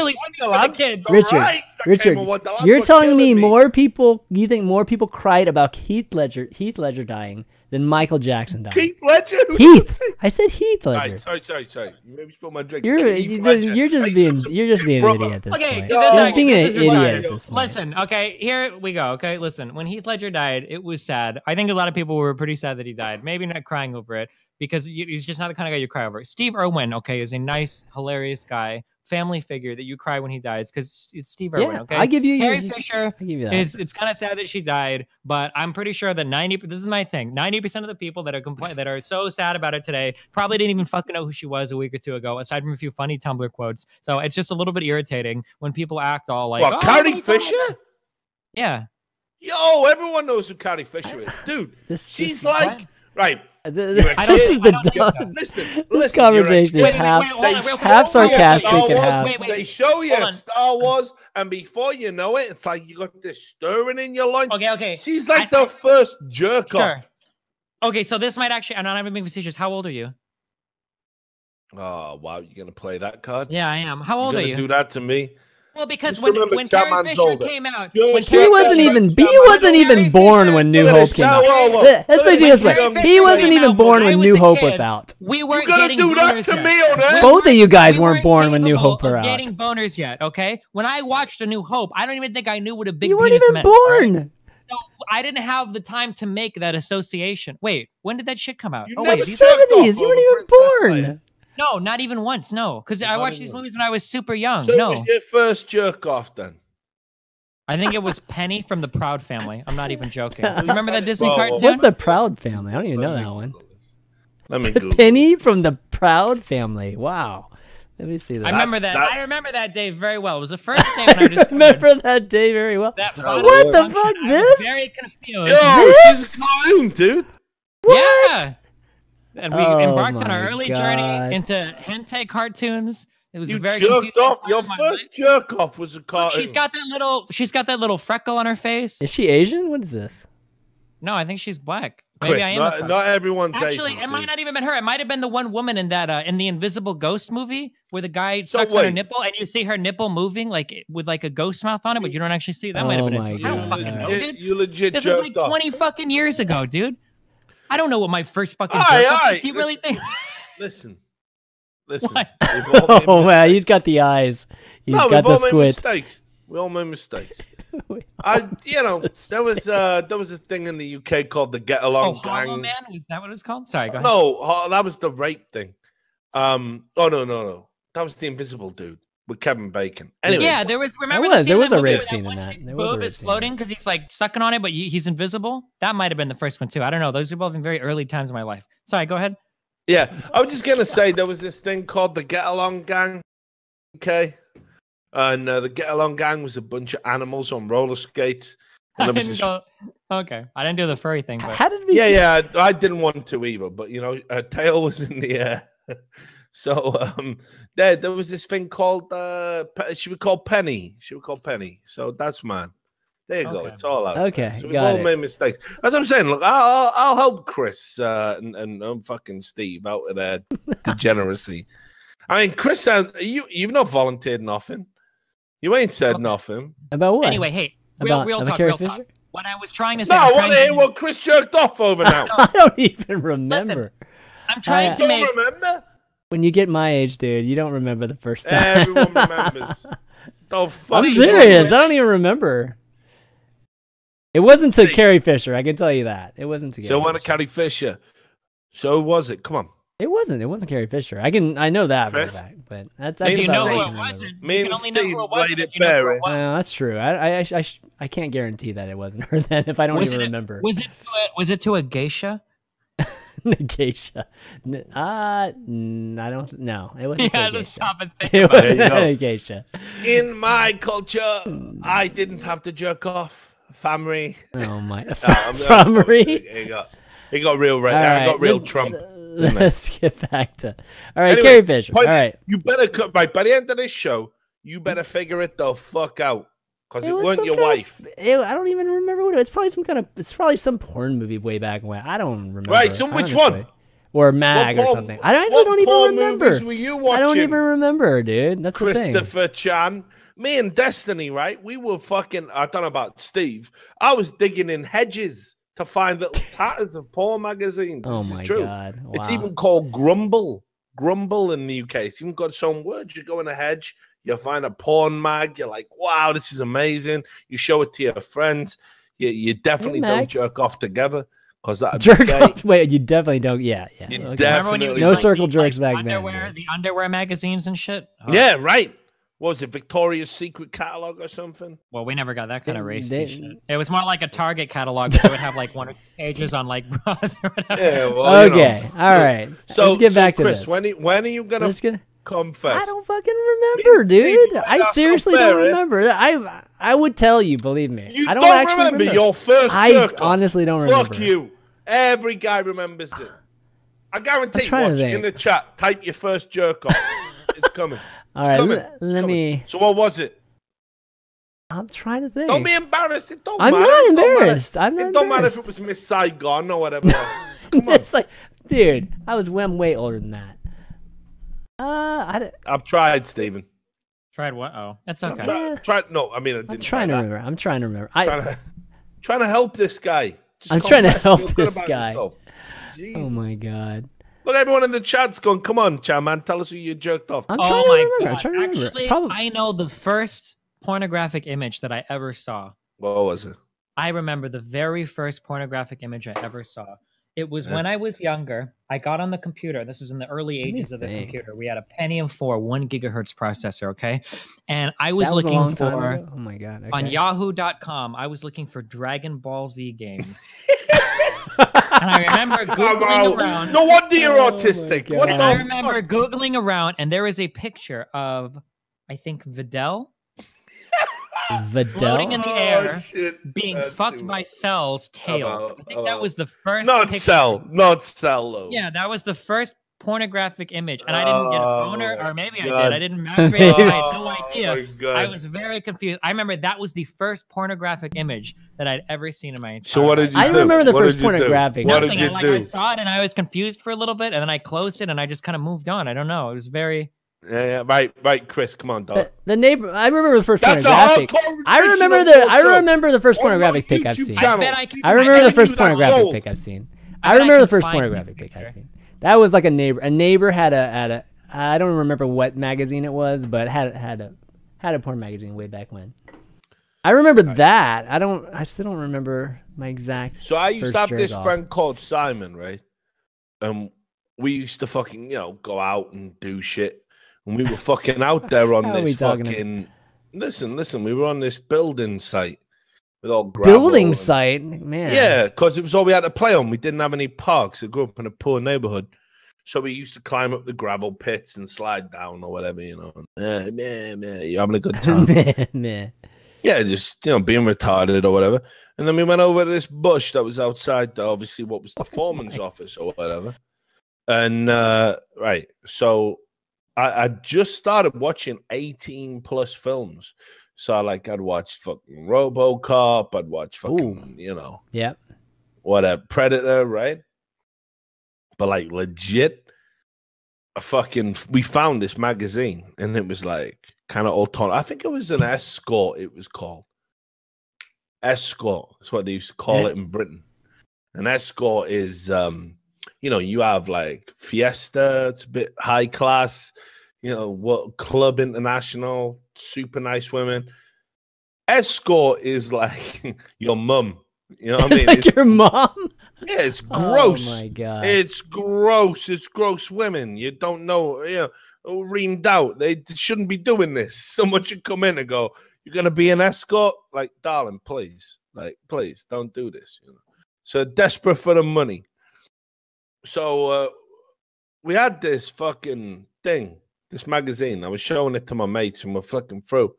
Richard, you're telling me more people. You think more people cried about Heath Ledger dying than Michael Jackson dying? Heath Ledger? Heath. I said Heath Ledger. Sorry. You maybe spilled my drink. You're just being an idiot at this point. You're being an idiot at this point. Listen, okay, here we go. Okay, listen. When Heath Ledger died, it was sad. I think a lot of people were pretty sad that he died. Maybe not crying over it because he's just not the kind of guy you cry over. Steve Irwin, okay, is a nice, hilarious guy. Family figure that you cry when he dies because it's Steve Irwin. Okay, I give you Carrie Fisher. I give you that. It's kind of sad that she died, but I'm pretty sure that 90%. This is my thing. 90% of the people that are so sad about it today probably didn't even fucking know who she was a week or two ago, aside from a few funny Tumblr quotes. So it's just a little bit irritating when people act all like, "What, Carrie Fisher?" Yeah. Yo, everyone knows who Carrie Fisher is, dude. She's like, right. This conversation is half sarcastic and half. They show you Star Wars, and before you know it, it's like you got this stirring in your loins. Okay. She's like the first jerk off. Okay, so this might actually. I'm not even being facetious. How old are you? Oh wow, you're gonna play that card? Yeah, I am. How old are you? Do that to me? Well, because when Carrie Fisher came out, he wasn't even born when New Hope came out. Let's put it this way: he wasn't even born when New Hope was out. We weren't getting boners yet. Both of you guys weren't born when New Hope were out. Getting boners yet? Okay. When I watched A New Hope, I don't even think I knew what a big penis meant. You weren't even born. So I didn't have the time to make that association. Wait, when did that shit come out? In the 70s. You weren't even born. No, not even once. No, because I watched these movies when I was super young. So no. Who was your first jerk off then? I think it was Penny from the Proud Family. I'm not even joking. You remember that Disney cartoon? What's the Proud Family? I don't even know that one. Let me Google. Penny from the Proud Family. Wow. Let me see that. I remember that day very well. It was the first day when I just remember that day very well. What the fuck? This? Very confused. Yo, she's a cartoon, dude. What? Yeah. And we embarked on our early journey into hentai cartoons. It was very jerked off. Your first jerk off was a cartoon. She's got that little freckle on her face. Is she Asian? What is this? No, I think she's black. Maybe Chris, I am. Not everyone's actually. Asian, it might not even been her. It might have been the one woman in that in the Invisible Ghost movie where the guy sucks on her nipple and you see her nipple moving like with like a ghost mouth on it, but you don't actually see it. That might have been it. I don't fucking know, dude. You legit. This is like 20 fucking years ago, dude. I don't know what my first fucking. You really think? Listen. Oh wow, he's got the eyes. He's got the squint. We all made mistakes. There was a thing in the UK called the Get Along Gang. Hollow Man? Was that what it was called? Sorry, go ahead. No, that was the rape thing. No. That was the Invisible Dude with Kevin Bacon. Anyway, yeah, there was. Remember, there was a rape scene in that. There was a rape scene floating because he's like sucking on it, but he's invisible. That might have been the first one too. I don't know. Those are both in very early times of my life. Sorry, go ahead. Yeah, I was just gonna say there was this thing called the Get Along Gang. Okay. And the Get Along Gang was a bunch of animals on roller skates. And Okay, I didn't do the furry thing. But... How did we? Yeah, I didn't want to either, but her tail was in the air. So there was this thing called she would call Penny. So that's mine. There you go. It's all out. Okay, so we've all made mistakes. That's what I'm saying. Look, I'll help Chris and fucking Steve out of their degeneracy. I mean, Chris, you've not volunteered nothing. You ain't said nothing. About what? Anyway, hey, real talk. What I was trying to say. No, I want to hear what Chris jerked off over now. I don't even remember. Listen, I'm trying to make. Remember? When you get my age, dude, you don't remember the first time. Everyone remembers. I'm serious. I don't even remember. It wasn't to Carrie Fisher. I can tell you that. It wasn't to Carrie So it wasn't Fisher. Carrie Fisher. So was it? Come on. It wasn't. It wasn't Carrie Fisher. I know that for a Chris? fact. But that's Me and You about know all who I it can remember. wasn't. Me You and can only know Steve who it laid wasn't it if you know who bare. it was. That's true. I can't guarantee that it wasn't her then if I don't even remember. Was it to a geisha? Geisha. I don't know. It wasn't. You to a had to geisha. stop and think It about wasn't There you a go. geisha. In my culture, I didn't have to jerk off. Family. Oh my. I'm Frommery. sorry. It got real right. All I right, got real let's- Trump. Let's get back to. All right, Anyway, Carrie Fisher. point All is, right. You better cut by the end of this show. You better figure it the fuck out, because it was weren't some your kind wife. I don't even remember what it was. It's probably some kind of. It's probably some porn movie way back when. I don't remember. Right, so which one? honestly. Or Mag or porn- something. I what don't even porn remember. movies were you watching? I don't even remember, dude. That's the thing. Christopher Chan. Me and Destiny, right? We were fucking. I don't know about Steve. I was digging in hedges to find little tatters of porn magazines. Oh This my is true. god! Wow. It's even called Grumble. Grumble in the UK. It's even got its own words. You go in a hedge, you find a porn mag. You're like, wow, this is amazing. You show it to your friends. You definitely Hey, don't Mag. jerk off together because that jerk off. Wait, you definitely don't. Yeah, yeah. You Okay. definitely No like circle jerks back then. underwear, dude. the underwear magazines and shit. Oh, Yeah, right. What was it, Victoria's Secret catalog or something? Well, we never got that kind of race They- shit. It was more like a Target catalog where it would have like 1 or 2 pages on like bras or whatever. Yeah, well, Okay, all right. So Let's get back to Chris, this. when are you gonna Let's get. come first? I don't fucking remember, dude. Steve, I that's seriously not fair, don't eh? remember. I would tell you, believe me. You I don't, don't actually remember your first I jerk off? honestly don't remember. Fuck you. Every guy remembers it. I guarantee. trying to Watch think. in the chat. Type your first jerk off. It's coming. All right, coming. let It's coming. me. So what was it? I'm trying to think. Don't be embarrassed. It don't I'm matter. not It don't matter. embarrassed. I'm not It don't matter if it embarrassed. was Miss Saigon or whatever. Come on. It's like, dude, I'm way older than that. I've tried, Stephen. Tried what? Oh, that's okay. Tried. No, I mean, I didn't I'm trying to try remember. I'm trying to remember. trying to help this guy. Just I'm trying to confess, help feel good this about guy. yourself. Oh Jesus. my god. Look, everyone in the chat's going, come on, ChanManV, tell us who you jerked off. I'm trying Oh to my remember. god! I'm trying to remember. Actually, Probably. I know the first pornographic image that I ever saw. What was it? I remember the very first pornographic image I ever saw. It was Yeah. when I was younger. I got on the computer. This is in the early me ages of the think. computer. We had a Pentium 4 1 gigahertz processor, okay? And I was That was a looking long time for ago? Oh my god. on okay. yahoo.com, I was looking for Dragon Ball Z games. And I remember Googling around. No wonder you're Oh my autistic. God. What And the I fuck? remember Googling around, and there was a picture of, I think, Videl floating in Videl. the air, shit. being That's fucked too by much. Cell's tail. I think that about- was the first Not picture. Cell. Not Cell, though. Yeah, that was the first pornographic image, and I didn't get a boner, or maybe I God. did. I didn't masturbate. I had no Oh, idea. my God. I was very confused. I remember that was the first pornographic image that I'd ever seen in my entire So what did you I do? don't remember the What first did you do? pornographic. What did Nothing. you I do? saw it and I was confused for a little bit, and then I closed it and I just kind of moved on. I don't know. It was very. Yeah, right, Chris, come on, dog. The neighbor. I remember the first That's a pornographic. hardcore I remember rendition of I your show. remember the first On my pornographic pic I've YouTube seen. channel. I bet I can- I remember bet the I first knew that pornographic gold. pic I've seen. I I bet I remember the can first find pornographic the pic I've picture. seen. That was like a neighbor. A neighbor had a I don't remember what magazine it was, but had a porn magazine way back when. I remember that. I still don't remember my exact. So I used first to have jerk this off. friend called Simon, right? We used to fucking, go out and do shit. And we were fucking out there on How are we this talking fucking... Listen, we were on this building site with all gravel. Building and- site, man. Yeah, because it was all we had to play on. We didn't have any parks. I grew up in a poor neighborhood. So we used to climb up the gravel pits and slide down or whatever, You're having a good time. man. Yeah, just, being retarded or whatever. And then we went over to this bush that was outside, obviously, what was the foreman's office or whatever. And, right, so I just started watching 18 plus films. So, I'd watch fucking RoboCop, I'd watch fucking, Yeah. whatever, Predator, right? But, legit, we found this magazine, and it was, kind of alternative. I think it was an Escort, it was called. Escort is what they used to call it in Britain. An Escort is, you have, Fiesta, it's a bit high class, what Club International, super nice women. Escort is like your mum, You know what I mean? Like your mom? Yeah, it's gross. Oh my god. It's gross. It's gross women. You don't know, reamed out. They shouldn't be doing this. Someone should come in and go, "You're gonna be an escort?" Like, darling, please. Like, please don't do this. So desperate for the money. So we had this fucking thing, this magazine. I was showing it to my mates and we're flicking through.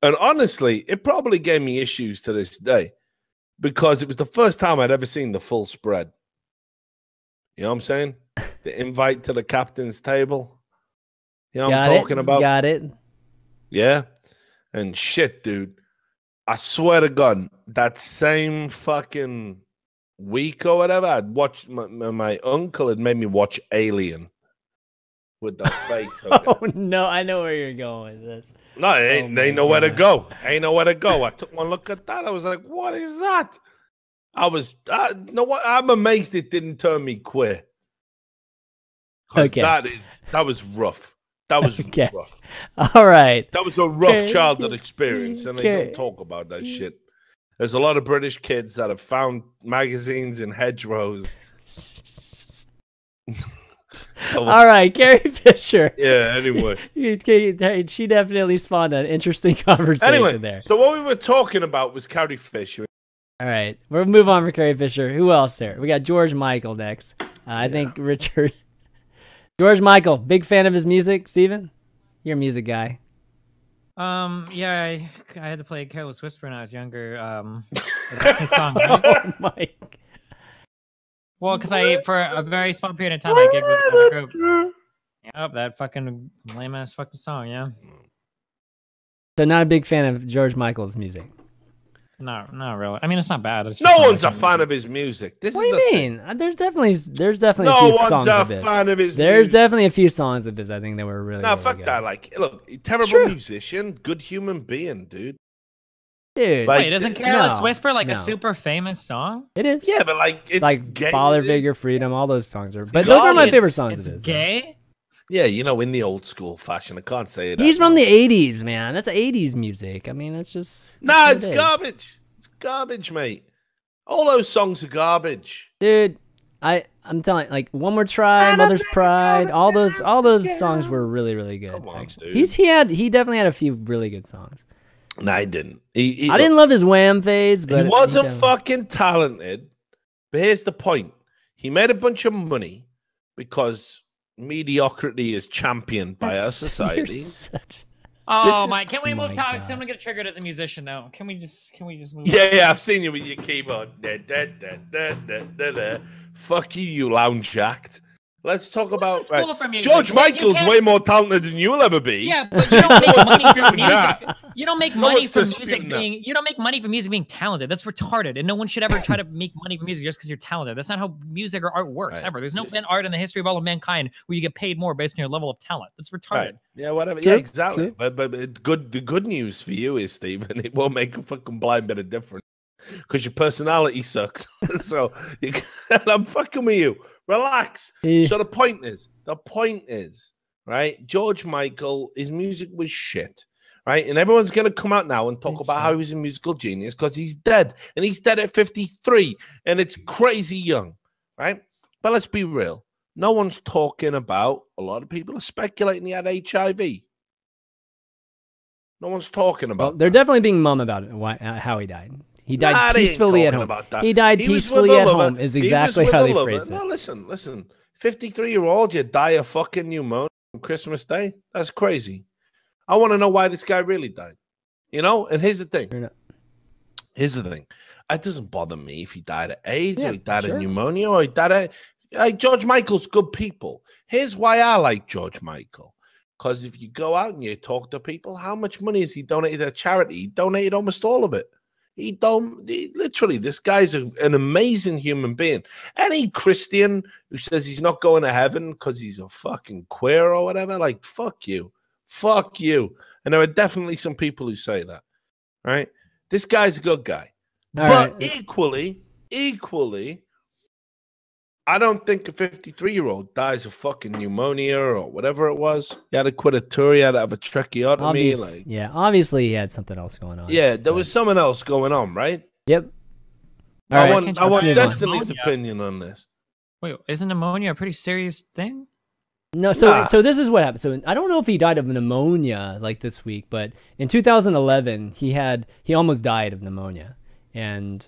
And honestly, it probably gave me issues to this day because it was the first time I'd ever seen the full spread. You know what I'm saying? The invite to the captain's table. You know what I'm talking about? Got it. Yeah. And shit, dude. I swear to God, that same fucking week or whatever, I'd watched my uncle had made me watch Alien with the face. Oh no, I know where you're going with this. No, ain't nowhere to go. Ain't nowhere to go. I took one look at that. I was like, what is that? I'm amazed it didn't turn me queer. Okay. That was rough. That was rough. All right. That was a rough childhood experience, and they don't talk about that shit. There's a lot of British kids that have found magazines in hedgerows. All right, Carrie Fisher. Yeah, anyway. She definitely spawned an interesting conversation there. So what we were talking about was Carrie Fisher. All right, we'll move on for Carrie Fisher. Who else there? We got George Michael next. I think Richard. George Michael, big fan of his music. Steven, you're a music guy. Yeah, I had to play Careless Whisper when I was younger. That's his song, right? Oh my. Well, because for a very small period of time, I gigged with another group. Yep, that fucking lame ass fucking song, yeah. So not a big fan of George Michael's music. No, not really. I mean, it's not bad. It's no one's a fan of his music. What do you mean? There's definitely a few songs of his. No one's a fan of his. There's definitely a few songs of his. I think that were really. No, really fuck good. that. Like, look, terrible musician, good human being, dude. Dude, like, wait, isn't Careless Whisper like a super famous song? It is. Yeah, but like it's like gay. Father Figure, Freedom, all those songs are. But those are my favorite songs of his. Gay. Yeah, in the old school fashion. I can't say it. He's from the '80s, man. That's '80s music. I mean, it's just. Nah, it's garbage. It's garbage, mate. All those songs are garbage, dude. I'm telling, like, One More Try, Mother's Pride, all those songs were really, really good. Come on, actually, dude. He definitely had a few really good songs. No, I didn't. I didn't love his Wham phase, but he wasn't fucking talented. But here's the point: he made a bunch of money because mediocrity is championed by our society. Oh my! Can we move topics? I'm gonna get triggered as a musician now. Can we just move? Yeah, I've seen you with your keyboard. Fuck you lounge act. Let's talk about George Michael's way more talented than you'll ever be. Yeah, but you don't make money from music. You don't make money from music being. You don't make money from music being talented. That's retarded, and no one should ever try to make money from music just because you're talented. That's not how music or art works ever. There's no art in the history of all of mankind where you get paid more based on your level of talent. That's retarded. Right. Yeah, whatever. True. Yeah, exactly. True. But the good news for you is, Stephen, it won't make a fucking blind bit of difference because your personality sucks. So I'm fucking with you. Relax. So the point is, right? George Michael, his music was shit, right? And everyone's going to come out now and talk about how he was a musical genius because he's dead. And he's dead at 53. And it's crazy young, right? But let's be real. No one's talking about, a lot of people are speculating he had HIV. No one's talking about they're definitely being mum about it, how he died. He died peacefully at home. He died peacefully at home is exactly how they phrase it. No, listen. 53-year-old, you die of fucking pneumonia on Christmas Day? That's crazy. I want to know why this guy really died. And here's the thing. It doesn't bother me if he died of AIDS or he died of pneumonia or he died of... George Michael's good people. Here's why I like George Michael. Because if you go out and you talk to people, how much money has he donated to charity? He donated almost all of it. Literally, this guy's an amazing human being. Any Christian who says he's not going to heaven because he's a fucking queer or whatever, like, fuck you. And there are definitely some people who say that, right? This guy's a good guy. But equally, I don't think a 53-year-old dies of fucking pneumonia or whatever it was. He had to quit a tour. He had to have a tracheotomy. Obviously he had something else going on. Yeah, there was something else going on, right? Yep. All right, I want Destiny's pneumonia. opinion on this. Wait, isn't pneumonia a pretty serious thing? No, so this is what happened. So I don't know if he died of pneumonia like this week, but in 2011 he almost died of pneummonia, and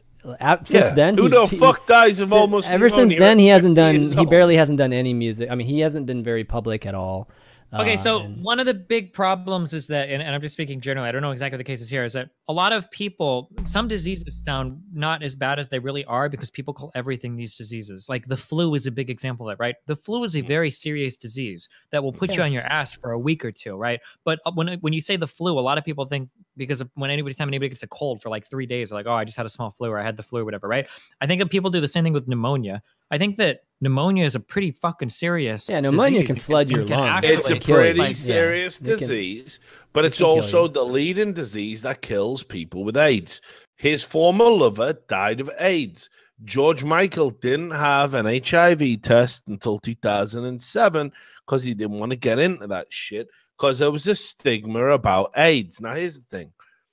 since then, who the fuck dies of almost ever pneumonia? Since then, he barely hasn't done any music. I mean, he hasn't been very public at all. Okay, so one of the big problems is that, and I'm just speaking generally, I don't know exactly what the case is here, is that a lot of people, some diseases sound not as bad as they really are because people call everything these diseases. Like the flu is a big example of that, right? The flu is a very serious disease that will put you on your ass for a week or two, right? But when you say the flu, a lot of people think, because when time anybody gets a cold for like 3 days, they're like, oh, I just had a small flu or I had the flu or whatever, right? I think that people do the same thing with pneumonia. I think that pneumonia is a pretty fucking serious pneumonia disease. can flood your lungs. It's a pretty serious disease, but it's also the leading disease that kills people with AIDS. His former lover died of AIDS. George Michael didn't have an HIV test until 2007 because he didn't want to get into that shit because there was a stigma about AIDS. Now, here's the thing.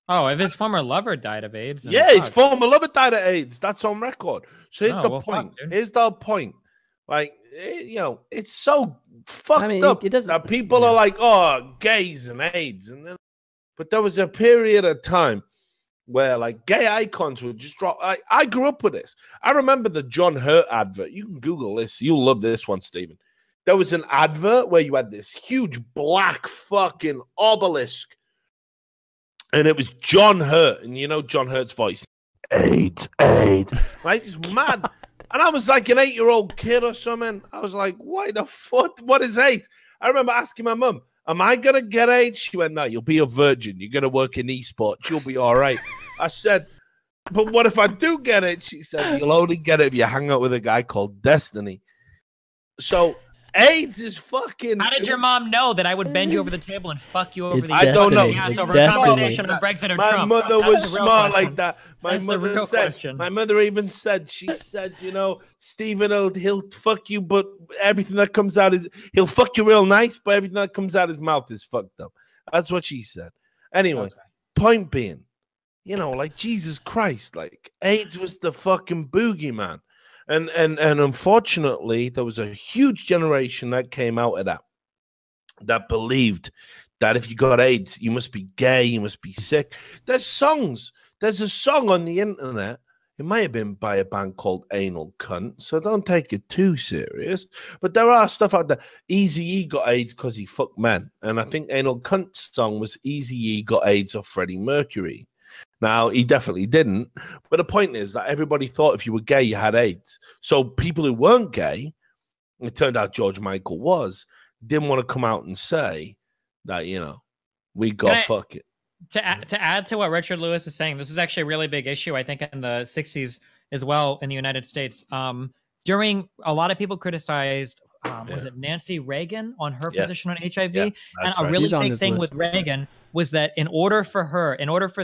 Oh, if his former lover died of AIDS? Yeah, his former lover died of AIDS. That's on record. So here's the point. Here's the point. Like, you know, it's so fucked up that people are like, oh, gays and AIDS. And then, but there was a period of time where, like, gay icons would just drop. I grew up with this. I remember the John Hurt advert. You can Google this. You'll love this one, Stephen. There was an advert where you had this huge black fucking obelisk. And it was John Hurt, and you know John Hurt's voice. AIDS. Right? It's mad. And I was like an 8-year-old kid or something. I was like, why the fuck? What is AIDS? I remember asking my mum, am I going to get AIDS? She went, no, you'll be a virgin. You're going to work in esports. You'll be all right. I said, but what if I do get it? She said, you'll only get it if you hang out with a guy called Destiny. So AIDS is fucking. How did your mom know that I would bend you over the table and fuck you over the? I don't know. Over a conversation about Brexit or Trump. My mother was smart like that. My mother said. My mother even said. She said, you know, Stephen, he'll fuck you, but everything that comes out is he'll fuck you real nice, but everything that comes out his mouth is fucked up. That's what she said. Anyway, point being, you know, like Jesus Christ, like AIDS was the fucking boogeyman. And unfortunately, there was a huge generation that came out of that believed that if you got AIDS, you must be gay, you must be sick. There's songs. There's a song on the internet. It might have been by a band called Anal Cunt, so don't take it too serious. But there are stuff out there. Eazy-E got AIDS because he fucked men. And I think Anal Cunt's song was Eazy-E got AIDS off Freddie Mercury. Now, he definitely didn't. But the point is that everybody thought if you were gay, you had AIDS. So people who weren't gay, it turned out George Michael was, didn't want to come out and say that, you know, we got fuck it. To add to what Richard Lewis is saying, this is actually a really big issue, I think, in the 60s as well in the United States. During, a lot of people criticized, was it Nancy Reagan on her position on HIV? Yeah, and a really big thing with Reagan was that in order for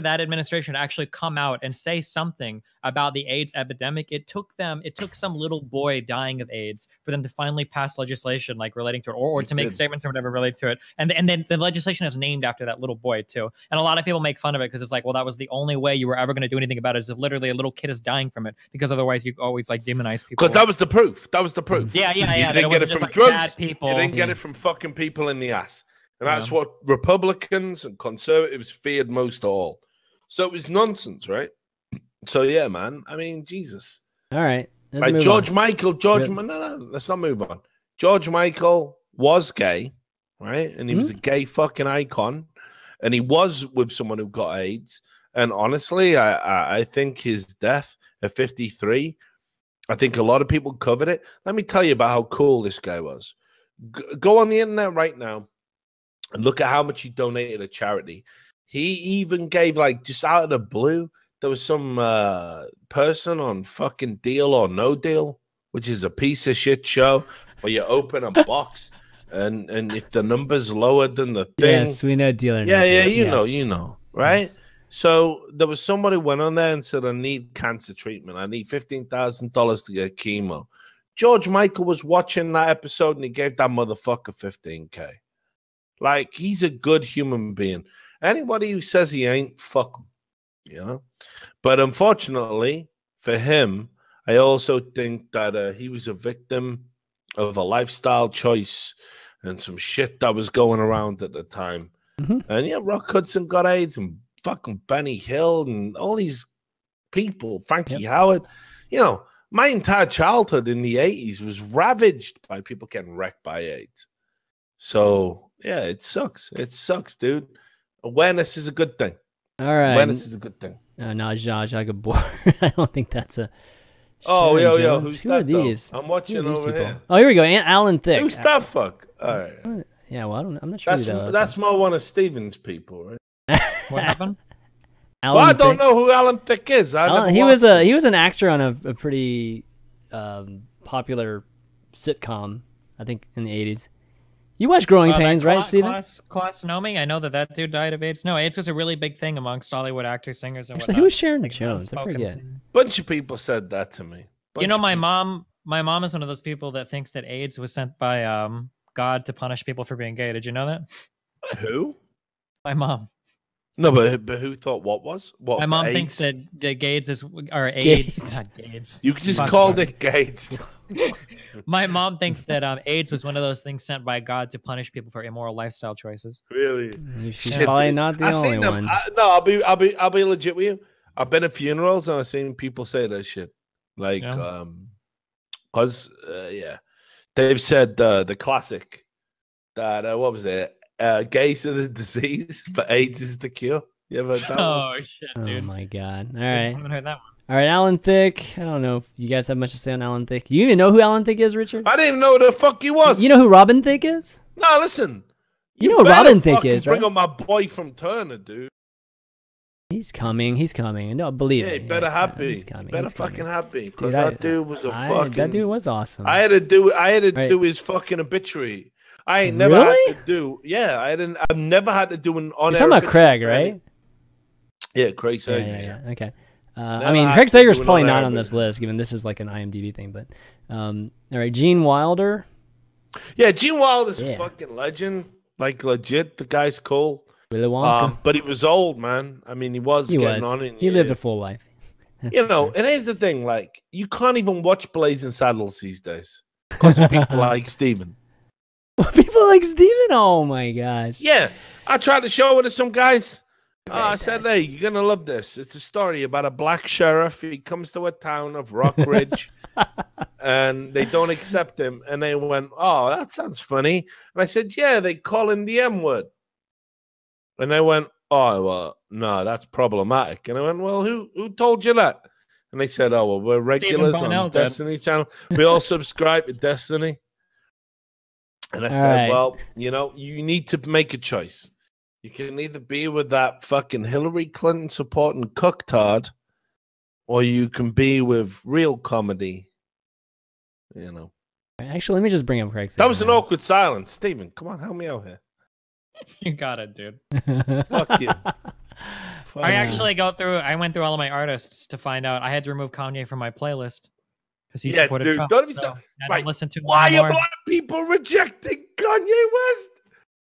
that administration to actually come out and say something about the AIDS epidemic, it took some little boy dying of AIDS for them to finally pass legislation like relating to it, or to make statements or whatever related to it. And then the legislation is named after that little boy too. And a lot of people make fun of it because it's like, well, that was the only way you were ever going to do anything about it, is if literally a little kid is dying from it, because otherwise you always like demonize people. Because that was the proof. That was the proof. Yeah. You didn't get it from drugs. You didn't get it from fucking people in the ass. And that's what Republicans and conservatives feared most of all. So it was nonsense, right? So, yeah, man. I mean, Jesus. All right. Like George Michael. No, let's not move on. George Michael was gay, right? And he was a gay fucking icon. And he was with someone who got AIDS. And honestly, I think his death at 53, I think a lot of people covered it. Let me tell you about how cool this guy was. Go on the internet right now and look at how much he donated to charity. He even gave, like, just out of the blue, there was some person on fucking Deal or No Deal, which is a piece of shit show where you open a box and if the number's lower than the thing. Yes, we know Deal or No Deal. Yeah, you know, right? Yes. So there was somebody who went on there and said, I need cancer treatment. I need $15,000 to get chemo. George Michael was watching that episode and he gave that motherfucker $15K. Like, he's a good human being. Anybody who says he ain't, fuck him, you know? But unfortunately, for him, I also think that he was a victim of a lifestyle choice and some shit that was going around at the time. And yeah, Rock Hudson got AIDS, and fucking Benny Hill, and all these people, Frankie Howard. You know, my entire childhood in the 80s was ravaged by people getting wrecked by AIDS. So yeah, it sucks. It sucks, dude. Awareness is a good thing. All right. Awareness is a good thing. No, Zsa Zsa Gabor. I don't think that's a. Oh, Sharon yo, Jones. who's Who are that, though? these? I'm watching over here. Oh, here we go. Alan Thicke. Who's that fuck? All right. Yeah, well, I'm not sure. That's more one of Steven's people, right? What happened? Alan Well, I don't Thicke. know who Alan Thicke is. He was an actor on a pretty popular sitcom, I think, in the 80s. You watched Growing Pains, right, Steven? Klaus Nomi? I know that dude died of AIDS. No, AIDS was a really big thing amongst Hollywood actors, singers, and Actually, whatnot. who was Sharon Jones? I forget. Bunch of people said that to me. You know, my mom is one of those people that thinks that AIDS was sent by God to punish people for being gay. Did you know that? Who? My mom. No, but who thought what was? What? My mom AIDS? thinks that AIDS is or AIDS. Not AIDS. You just called it Gates. My mom thinks that AIDS was one of those things sent by God to punish people for immoral lifestyle choices. Really? She's probably not the only one. I'll be legit with you. I've been at funerals and I've seen people say that shit. Like, because they've said the classic that what was it? Gays are the disease, but AIDS is the cure. You ever heard that one? Shit, dude! Oh my god! All right, I haven't heard that one. All right, Alan Thicke. I don't know if you guys have much to say on Alan Thicke. You even know who Alan Thicke is, Richard? I didn't even know who the fuck he was. You know who Robin Thicke is? No, listen. You know who Robin Thicke is, right? Bring on my boy from Turner, dude. He's coming. He's coming. No, believe me. Yeah, better happy. He's coming. Better he's fucking coming. happy. Because that dude was a fucking. That dude was awesome. I had to do his fucking obituary. I ain't never had to do. Yeah, I've never had to do an on. You're talking about Craig, right? Yeah, Craig Sager. Yeah. Okay. I mean, Craig Sager's probably not on this list, given this is like an IMDb thing. But all right, Gene Wilder. Yeah, Gene Wilder's a fucking legend. Like legit, the guy's cool. Willy Wonka. But he was old, man. I mean, he was getting on it. He lived a full life. You know, and here's the thing: like, you can't even watch Blazing Saddles these days because of people like Steven. People like Steven? Oh my gosh. Yeah, I tried to show it to some guys. I said, hey, you're going to love this. It's a story about a black sheriff. He comes to a town of Rock Ridge and they don't accept him. And they went, oh, that sounds funny. And I said, yeah, they call him the M word. And they went, oh, well, no, that's problematic. And I went, well, who told you that? And they said, oh, well, we're regulars on Destiny channel. We all subscribe to Destiny. And I said, well, you know, you need to make a choice. You can either be with that fucking Hillary Clinton supporting cucktard, or you can be with real comedy. You know. Actually, let me just bring up Craig. That was an awkward silence. Steven, come on, help me out here. You got it, dude. Fuck you. I went through all of my artists to find out. I had to remove Kanye from my playlist because he supported Trump. Don't listen to why are black people rejecting Kanye West?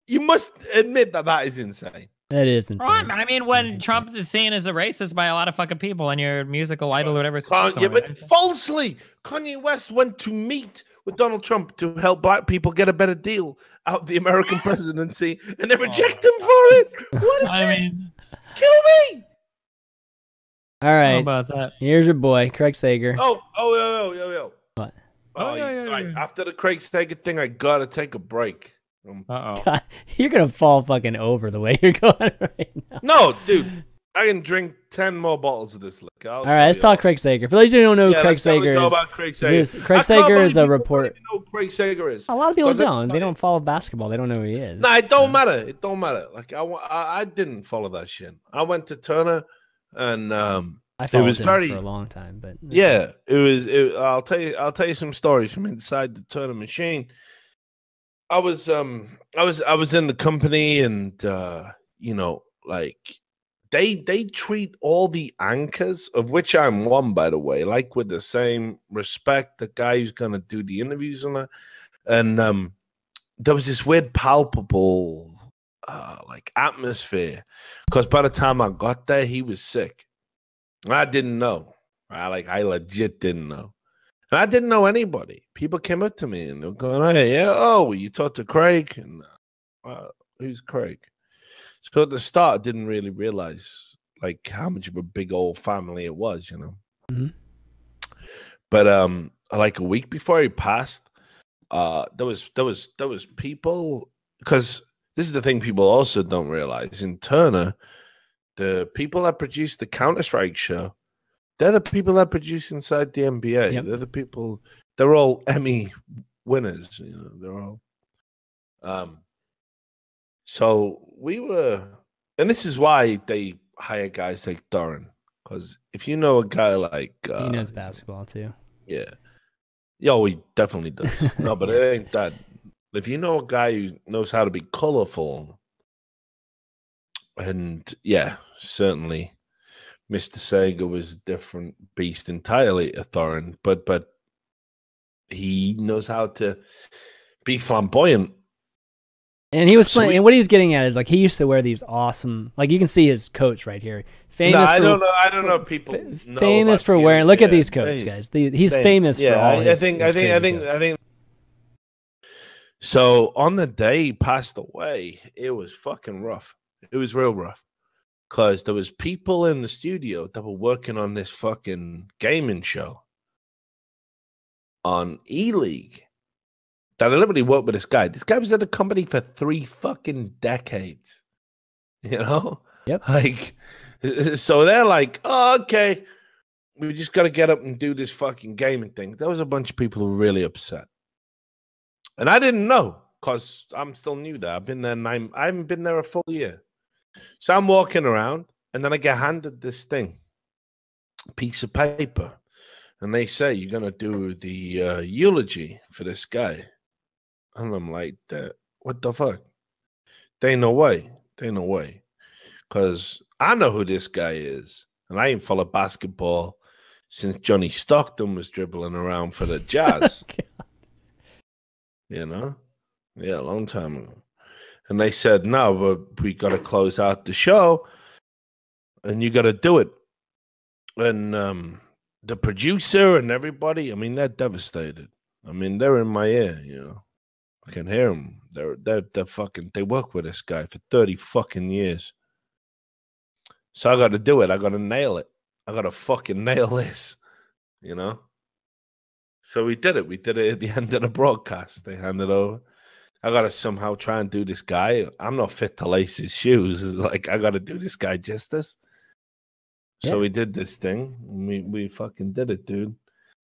You must admit that is insane. That is insane. I mean, when Trump is seen as a racist by a lot of fucking people and your musical idol or whatever. But falsely, Kanye West went to meet with Donald Trump to help black people get a better deal out of the American presidency, and they reject him for it. What is mean, kill me. All right. How about that? Here's your boy, Craig Sager. Yo. What? Right. After the Craig Sager thing, I gotta take a break. God, you're gonna fall fucking over the way you're going right now. No, dude, I can drink 10 more bottles of this liquor. All right, let's talk Craig Sager. For those who don't know who Craig Sager is, Craig Sager is a report. Know who Craig Sager is. A lot of people don't. They don't follow basketball. They don't know who he is. No, it don't matter. It don't matter. Like I didn't follow that shit. I went to Turner, and I followed him for a long time. But yeah, it was. I'll tell you some stories from inside the Turner machine. I was in the company, and you know, like they treat all the anchors, of which I'm one, by the way, like with the same respect. The guy who's gonna do the interviews and that, and there was this weird, palpable like atmosphere, because by the time I got there, he was sick. I didn't know. Right? Like I legit didn't know. And I didn't know anybody. People came up to me and they were going, "Hey, yeah, oh, you talked to Craig?" And who's Craig? So at the start, I didn't really realize like how much of a big old family it was, you know. Mm-hmm. But like a week before he passed, there was people, because this is the thing people also don't realize in Turner, the people that produced the Counter-Strike show, they're the people that produce inside the NBA. Yep. They're the people. They're all Emmy winners. You know, they're all. So we were, and this is why they hire guys like Doran, because if you know a guy like he knows basketball too. Yeah. Yo, he definitely does. No, but it ain't that. If you know a guy who knows how to be colorful, and yeah, certainly Mr. Sega was a different beast entirely to Thorin, but he knows how to be flamboyant. And he was playing, and what he's getting at is like he used to wear these awesome, like you can see his coats right here. Famous. No, I don't know. People famous for wearing. Look at these coats, guys. He's famous for all his. I think. So on the day he passed away, it was fucking rough. It was real rough, because there was people in the studio that were working on this fucking gaming show on E-League. That I literally worked with this guy. This guy was at the company for 3 fucking decades. You know? Yep. Like, so they're like, oh, okay, we just got to get up and do this fucking gaming thing. There was a bunch of people who were really upset. And I didn't know, because I'm still new there. I've been there I haven't been there a full year. So I'm walking around, and then I get handed this thing, a piece of paper. And they say, you're going to do the eulogy for this guy. And I'm like, what the fuck? There ain't no way. There ain't no way. Because I know who this guy is. And I ain't followed basketball since Johnny Stockton was dribbling around for the Jazz. You know? Yeah, a long time ago. And they said, no, but we got to close out the show. And you got to do it. And the producer and everybody, I mean, they're devastated. I mean, they're in my ear, you know. I can hear them. They're fucking, they work with this guy for 30 fucking years. So I got to do it. I got to nail it. I got to fucking nail this, you know? So we did it. We did it at the end of the broadcast. They handed over. I got to somehow try and do this guy. I'm not fit to lace his shoes. Like, I got to do this guy justice. So we did this thing. We fucking did it, dude.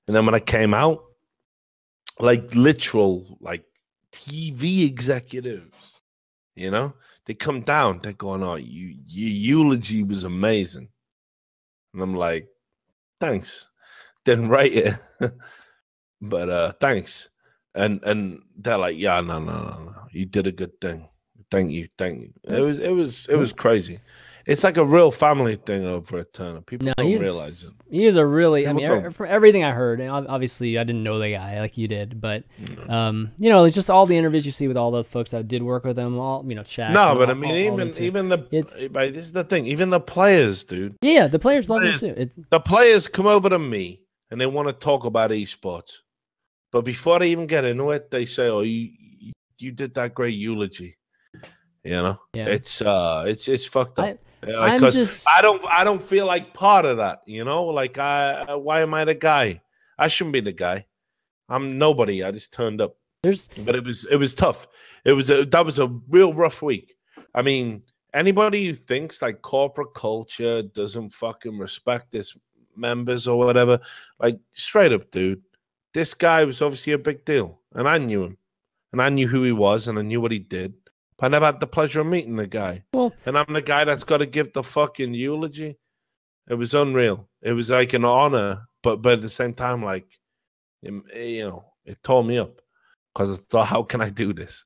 And then when I came out, like literal, like TV executives, you know, they come down. They're going, "Oh, your eulogy was amazing." And I'm like, "Thanks." Didn't write it, but thanks. And they're like, "Yeah, no. You did a good thing. Thank you." It was crazy. It's like a real family thing over at Turner. People don't realize it. He is a really, I mean, from everything I heard, and obviously I didn't know the guy like you did, but, you know, it's just all the interviews you see with all the folks that did work with him, all, you know, Shaq. No, but I mean, even this is the thing, even the players, dude. Yeah, the players love him too. The players come over to me and they want to talk about esports. But before they even get into it, they say, "Oh, you did that great eulogy." You know? Yeah. It's fucked up. Because I don't feel like part of that, you know? Like why am I the guy? I shouldn't be the guy. I'm nobody. I just turned up. But it was tough. That was a real rough week. I mean, anybody who thinks like corporate culture doesn't fucking respect its members or whatever, like straight up, dude, this guy was obviously a big deal. And I knew him. And I knew who he was and I knew what he did. I never had the pleasure of meeting the guy. Well, and I'm the guy that's got to give the fucking eulogy. It was unreal. It was like an honor, but at the same time, like, you know, it tore me up because I thought, how can I do this?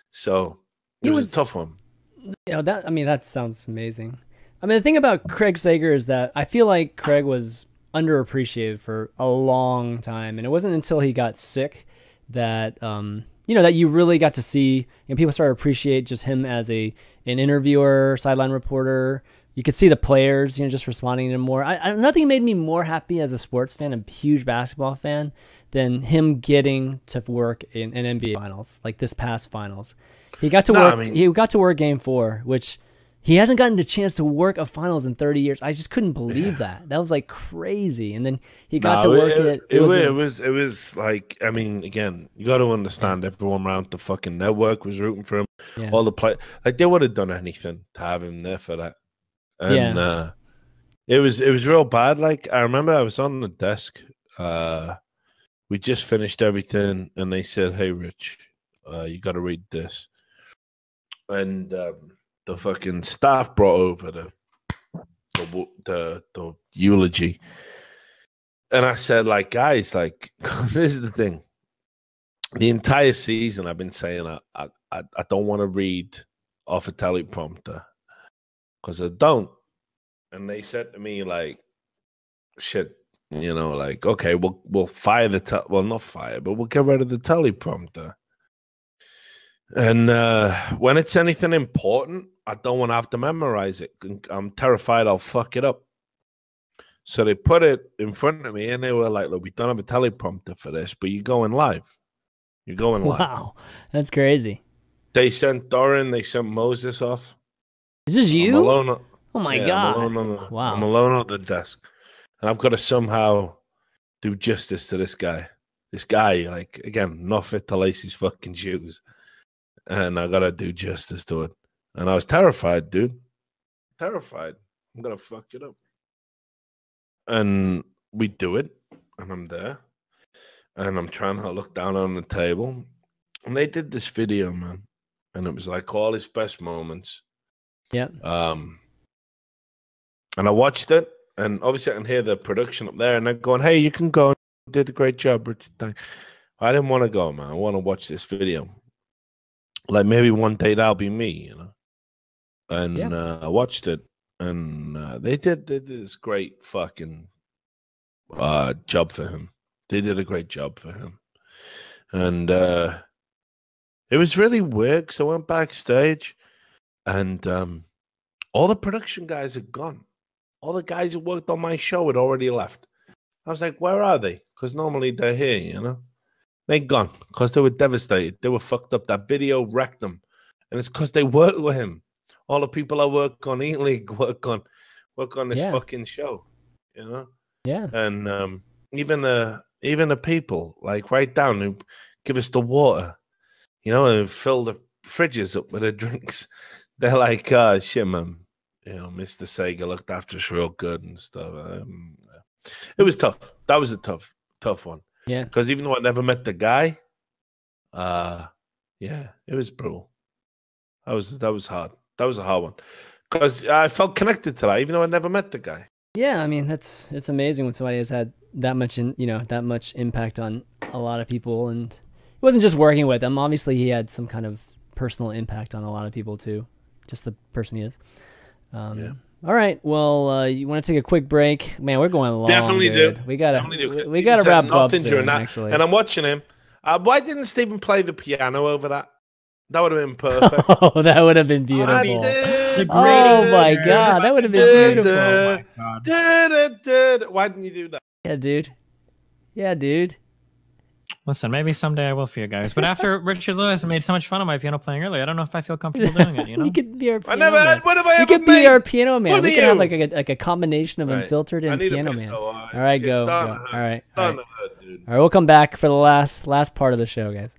So it was a tough one. You know, that sounds amazing. I mean, the thing about Craig Sager is that I feel like Craig was underappreciated for a long time, and it wasn't until he got sick that you know, that you really got to see, and people started to appreciate just him as an interviewer, sideline reporter, you could see the players, just responding to him more. Nothing made me more happy as a sports fan, a huge basketball fan, than him getting to work in an NBA finals, like this past finals. He got to work. He got to work Game 4, which he hasn't gotten the chance to work a finals in 30 years. I just couldn't believe that. That was like crazy. And then he got to work it. It was like, I mean, again, you got to understand, everyone around the fucking network was rooting for him. Yeah. All the play, like they would have done anything to have him there for that. And it was real bad. Like I remember I was on the desk. We just finished everything, and they said, "Hey, Rich, you got to read this." And the fucking staff brought over the eulogy, and I said, "Like, guys, like, 'cause this is the thing. The entire season, I've been saying I don't want to read off a teleprompter because I don't." And they said to me, like, "Shit, like, okay, we'll fire not fire, but we'll get rid of the teleprompter." And when it's anything important, I don't want to have to memorize it. I'm terrified I'll fuck it up. So they put it in front of me, and they were like, "Look, we don't have a teleprompter for this, but you're going live. You're going live." Wow, that's crazy. They sent Doran, they sent Moses off. Is this you? Oh my God. Wow. I'm alone on the desk. And I've got to somehow do justice to this guy. This guy, like, again, not fit to lace his fucking shoes. And I got to do justice to it. And I was terrified, dude. Terrified. I'm going to fuck it up. And we do it. And I'm there. And I'm trying to look down on the table. And they did this video, man. And it was like all his best moments. Yeah. And I watched it. And obviously I can hear the production up there. And they're going, "Hey, you can go. You did a great job, Richard." I didn't want to go, man. I want to watch this video. Like maybe one day that'll be me, And I watched it. And they did this great fucking job for him. They did a great job for him. And it was really weird because I went backstage and all the production guys had gone. All the guys who worked on my show had already left. I was like, where are they? Because normally they're here, They'd gone because they were devastated. They were fucked up. That video wrecked them. And it's because they worked with him. All the people I work on E-League work on this fucking show, Yeah. And even the people, like right down, who give us the water, and fill the fridges up with the drinks. They're like, shit, man. Mr. Sega looked after us real good and stuff. It was tough. That was a tough one. Yeah. Because even though I never met the guy, it was brutal. That was hard. That was a hard one. Because I felt connected to that, even though I never met the guy. Yeah, I mean, it's amazing when somebody has had that much that much impact on a lot of people, and it wasn't just working with him. Obviously, he had some kind of personal impact on a lot of people too, just the person he is. All right, well, you want to take a quick break? Man, we're going long. Definitely dude. do. We gotta wrap up soon, actually. And I'm watching him. Why didn't Stephen play the piano over that? That would have been perfect. Oh, that would have been beautiful. Oh my God, that would have been beautiful. Oh my God. Why didn't you do that? Yeah, dude. Listen, maybe someday I will for you guys. But after Richard Lewis made so much fun of my piano playing earlier, I don't know if I feel comfortable doing it. You could be our piano man. What have I You ever could be made? our piano man. We could have you. like a combination of Unfiltered and piano man. All right, go. All right, All right, we'll come back for the last part of the show, guys.